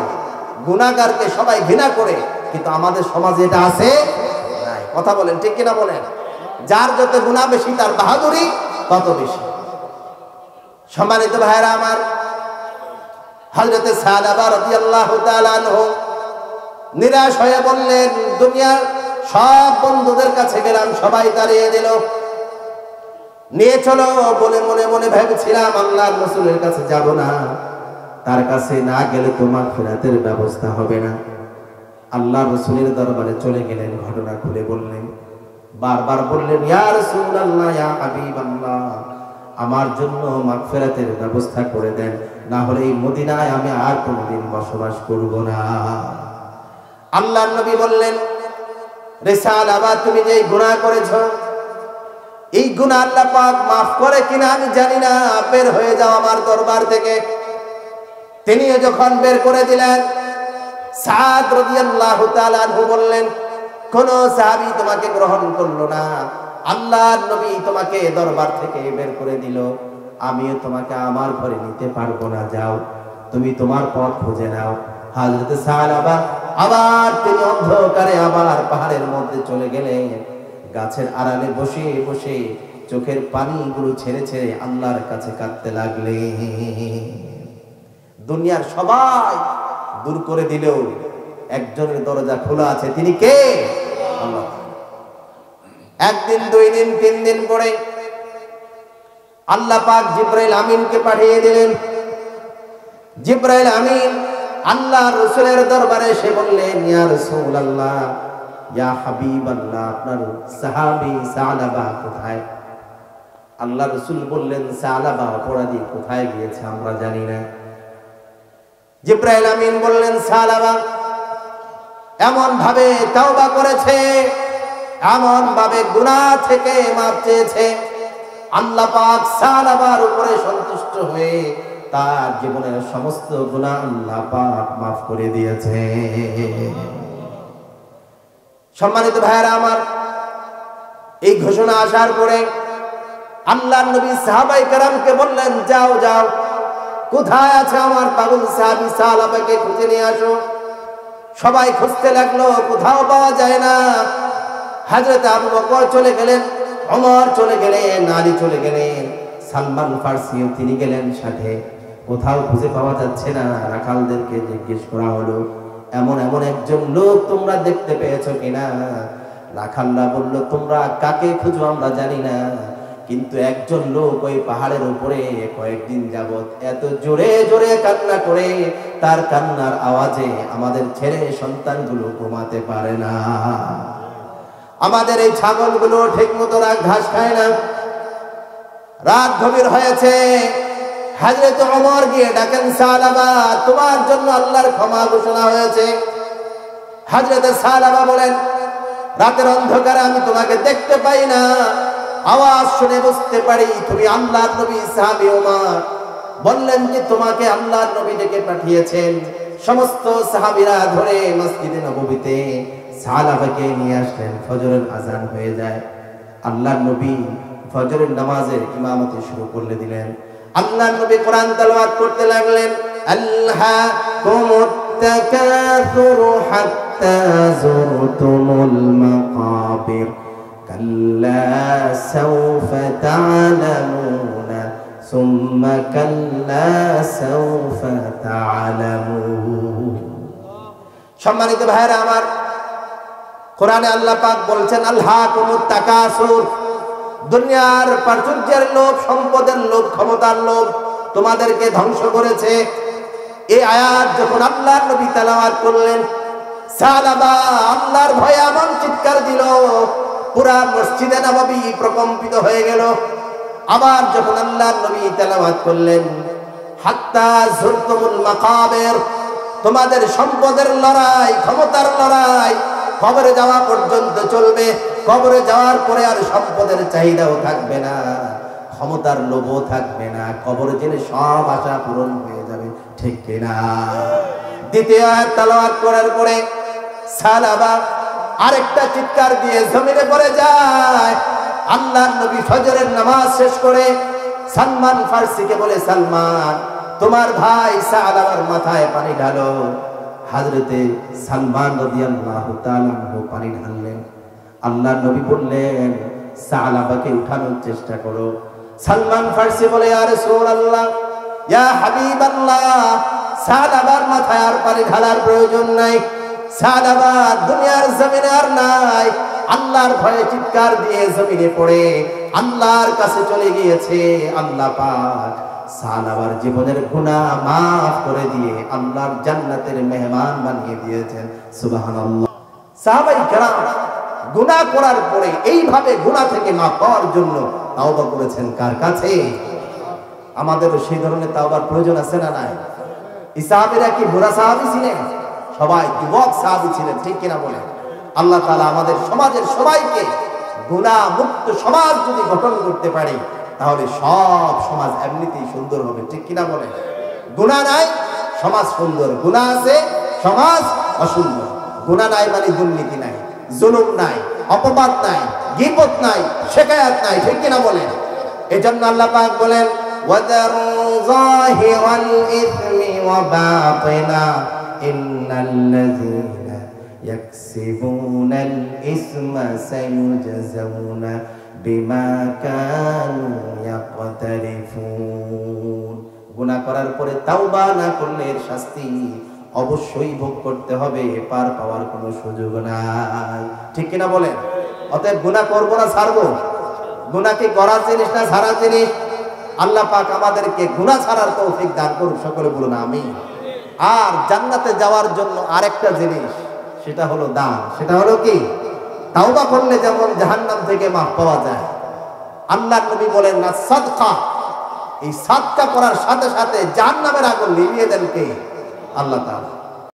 গুনাহগারকে সবাই ঘৃণা করে, কিন্তু আমাদের সমাজে এটা আছে নাই। কথা বলেন, ঠিক কিনা বলেন? যার যত গুনাহ বেশি তার বাহাদুরি তত বেশি। সম্মানিত ভাইরা আমার, হযরত সালাবা রাদিয়াল্লাহু তাআলা আনহু নিরাশ হয়ে বললেন, দুনিয়ার সব বন্ধুদের কাছে গেলাম, সবাই তাড়িয়ে দিল। নিয়ে চলো বলে মনে মনে ভেবেছিলাম আল্লাহর রাসূলের কাছে যাব না, তার কাছে না গেলে তো মাগফিরাতের ব্যবস্থা হবে না। আল্লাহর রাসূলের দরবারে চলে গেলেন, ঘটনা খুলে বললেন। বারবার বললেন, ইয়া রাসূলুল্লাহ, ইয়া হাবিবাল্লাহ, আমার জন্য মাগফিরাতের ব্যবস্থা করে দেন, না হলে এই মদিনায় আমি আর কোনোদিন বসবাস করব না। আল্লাহর নবী বললেন, রিসালাবা, তুমি যে গুনাহ করেছো, এই গুনাহ আল্লাহ পাক মাফ করে কিনা আমি জানি না, বের হয়ে যাও আমার দরবার থেকে। তিনিও যখন বের করে দিলেন, সাদ রাদিয়াল্লাহু তাআলা আনহু বললেন, কোন সাহাবী তোমাকে গ্রহণ করলো না, আল্লাহর নবী তোমাকে দরবার থেকে বের করে দিল, আমিও তোমাকে আমার ঘরে নিতে পারবো না, যাও তুমি তোমার পথ খুঁজে নাও। হযরত সালাবা আবার তিনি অন্ধকারে আবার পাহাড়ের মধ্যে চলে গেলেন। গাছের আড়ালে বসে বসে চোখের পানিগুলো ছেড়ে ছেড়ে আল্লাহর কাছে কাঁদতে লাগলেন। দুনিয়ার সবাই দূর করে দিলেও একজনের দরজা খোলা আছে, তিনি কে? আল্লাহ। একদিন, দুই দিন, তিন দিন পরে আল্লাহ পাক জিবরাইল আমিনকে পাঠিয়ে দিলেন। জিবরাইল আমিন আল্লাহর রাসূলের দরবারে এসে বললেন, ইয়া রাসূলুল্লাহ, ইয়া হাবিবাল্লাহ, আপনার সাহাবী সালাবা কোথায়? আল্লাহর রাসূল বললেন, সালাবা অপরাধী, কোথায় গিয়েছে আমরা জানি না। জিবরাইল আমিন বললেন, সালাবা এমন ভাবে তাওবা করেছে, এমন ভাবে গুনাহ থেকে মাফ চেয়েছে, আল্লাহ পাক সালাবার উপরে সন্তুষ্ট হয়ে তার জীবনের সমস্ত গুনাহ আল্লাহ পাক মাফ করে দিয়েছে। সম্মানিত ভাইরা আমার, এই ঘোষণা আসার পরে আল্লাহর নবী সাহাবায়ে কেরামকে বললেন, যাও যাও, কোথায় আছে আমার পাগল সাহাবী সালাবাকে খুঁজে নিয়ে আসো। সবাই খুঁজতে লাগলো, কোথাও পাওয়া যায় না। হযরত আবু বকর চলে গেলেন, ওমর চলে গেলেন, আলী চলে গেলেন, সালমান ফারসিও তিনি গেলেন সাথে। কোথাও খুঁজে পাওয়া যাচ্ছে না। রাখালদেরকে জিজ্ঞেস করা হলো, এমন এমন একজন লোক তোমরা দেখতে পেয়েছো কিনা? রাখালরা বলল, তোমরা কাকে খুঁজো আমরা জানি না, কিন্তু একজন লোক ওই পাহাড়ের উপরে কয়েকদিন যাবত এত জোরে জোরে কান্না করে, তার কান্নার আওয়াজে আমাদের ছেলে সন্তানগুলো ঘুমাতে পারে না, আমাদের এই ছাগলগুলো ঠিক মতো ঘাস খায় না। রাত গভীর হয়েছে, হযরত ওমর গিয়ে ডাকেন, সালাবা, তোমার জন্য আল্লাহর ক্ষমা ঘোষণা হয়েছে। হযরত সালাবা বলেন, রাতের অন্ধকারে আমি তোমাকে দেখতে পাই না, আওয়াজ শুনে বুঝতে পারি তুমি আল্লাহর নবী। সাহাবী ওমর বললেন যে তোমাকে আল্লাহর নবী ডেকে পাঠিয়েছেন, সমস্ত সাহাবীরা ধরে মসজিদে নববীতে সালাবাকে নিয়ে আসলেন। ফজরের আজান হয়ে যায়, আল্লাহর নবী ফজরের নামাজের ইমামতি শুরু করে দিলেন। আল্লাহর নবী কোরআন তেলাওয়াত করতে লাগলেন। আল্লাকুমুত তাকাসুরু হাত্তা যুরতুমুল মাকাবির কাল্লা সাওফা তা'লামুনা সুম্মা কাল্লা সাওফা তা'লামুন। সম্মানিত ভাইরা আমার, কোরআনে আল্লাহ পাক বলছেন আল্লাকুমুত তাকাসুর, দুনিয়ার প্রাচুর্যের লোভ, সম্পদের লোভ, ক্ষমতার লোভ তোমাদেরকে ধ্বংস করেছে। এই আয়াত যখন আল্লাহর নবী তেলাওয়াত করলেন, সাহাবা আল্লাহর ভয়ে এমন চিৎকার দিল, পুরা মসজিদে নববী প্রকম্পিত হয়ে গেল। আবার যখন আল্লাহর নবী তেলাওয়াত করলেন হাত্তা যুরতুমুল মাকাবির, তোমাদের সম্পদের লড়াই, ক্ষমতার লড়াই কবরে যাওয়া পর্যন্ত চলবে। কবরে যাওয়ার পরে আর সম্পদের চাহিদাও থাকবে না, ক্ষমতার লোভও থাকবে না, কবরে জেনে সব আশা পূরণ হয়ে যাবে, ঠিক কিনা? দ্বিতীয় আয়াত তেলাওয়াত করার পরে সাহাবা আরেকটা চিৎকার দিয়ে জমিনে পড়ে যায়। আল্লাহর নবী ফজরের নামাজ শেষ করে সালমান ফারসিকে বলে, সালমান তোমার ভাই সাহাবার মাথায় পানি ঢালো। হযরতে সালমান রাদিয়াল্লাহু তাআলা আনহু পানি ঢাললেন। আল্লাহর নবী বললেন, সাহাবাকে উঠানোর চেষ্টা করো। সালমান ফারসি বলে, ইয়া রাসূলুল্লাহ, ইয়া হাবিবাল্লাহ, সাহাবার মাথায় আর পানি ঢালার প্রয়োজন নাই, সাহাবা দুনিয়ার জমিনে আর নাই। আল্লাহর ভয়ে চিৎকার দিয়ে জমিনে পড়ে আল্লাহর কাছে চলে গিয়েছে। আল্লাহ পাক সাহাবার জীবনের গুনাহ মাফ করে দিয়ে আল্লাহর জান্নাতের মেহমান বানিয়ে দিয়েছেন। সুবহানাল্লাহ। সাহাবায়ে কেরাম গুনাহ করার পরে এইভাবে গুনাহ থেকে মাফ পাওয়ার জন্য তাওবা করেছেন কার কাছে? আমাদেরও সেই ধরনের তাওবার প্রয়োজন আছে না নাই? এই সাহাবীরা কি বুড়া সাহাবী ছিলেন? সবাই যুবক সাহাবী ছিলেন, ঠিক কিনা বলেন? আল্লাহ তাআলা আমাদের সমাজের সবাইকে গুনাহ মুক্ত সমাজ যদি গঠন করতে পারে, তাহলে সব সমাজ এমনিতেই সুন্দর হবে, ঠিক কিনা বলেন? গুনাহ নাই সমাজ সুন্দর, গুনাহ আছে সমাজ অসুন্দর। গুনাহ নাই মানে দুর্নীতি নাই, জুলুম নাই, অপবাদ নাই, গীবত নাই, শিকায়াত নাই, ঠিক কিনা বলেন? এজন্য আল্লাহ পাক বলেন, ওয়াদারু যাহিরাল ইসমি ওয়া বাতিনা ইন্নাল্লাযীনা ইয়াকসিবুনাল ইসমা সায়ুজজাউনা বিমা কানু ইয়াকতারিফুন। গুনাহ করার পরে তাওবা না করলে এর শাস্তি অবশ্যই ভোগ করতে হবে, পার পাওয়ার কোনো সুযোগ নাই, ঠিক কিনা বলেন? অতএব গুনাহ করব না ছাড়বো? গুনাহ কি করার জিনিস না ছাড়ার জিনিস? আল্লাহ পাক আমাদেরকে গুনাহ ছাড়ার তৌফিক দান করুন, সকলে বলুন আমিন। আর জান্নাতে যাওয়ার জন্য আরেকটা জিনিস, সেটা হলো দান। সেটা হলো কি? তাওবা করলে যেমন জাহান্নাম থেকে মাফ পাওয়া যায়, আল্লাহর নবী বলেন না সাদকা, এই সাদকা করার সাথে সাথে জাহান্নামের আগুন নিভিয়ে দেন কে? আল্লাহ তাআলা।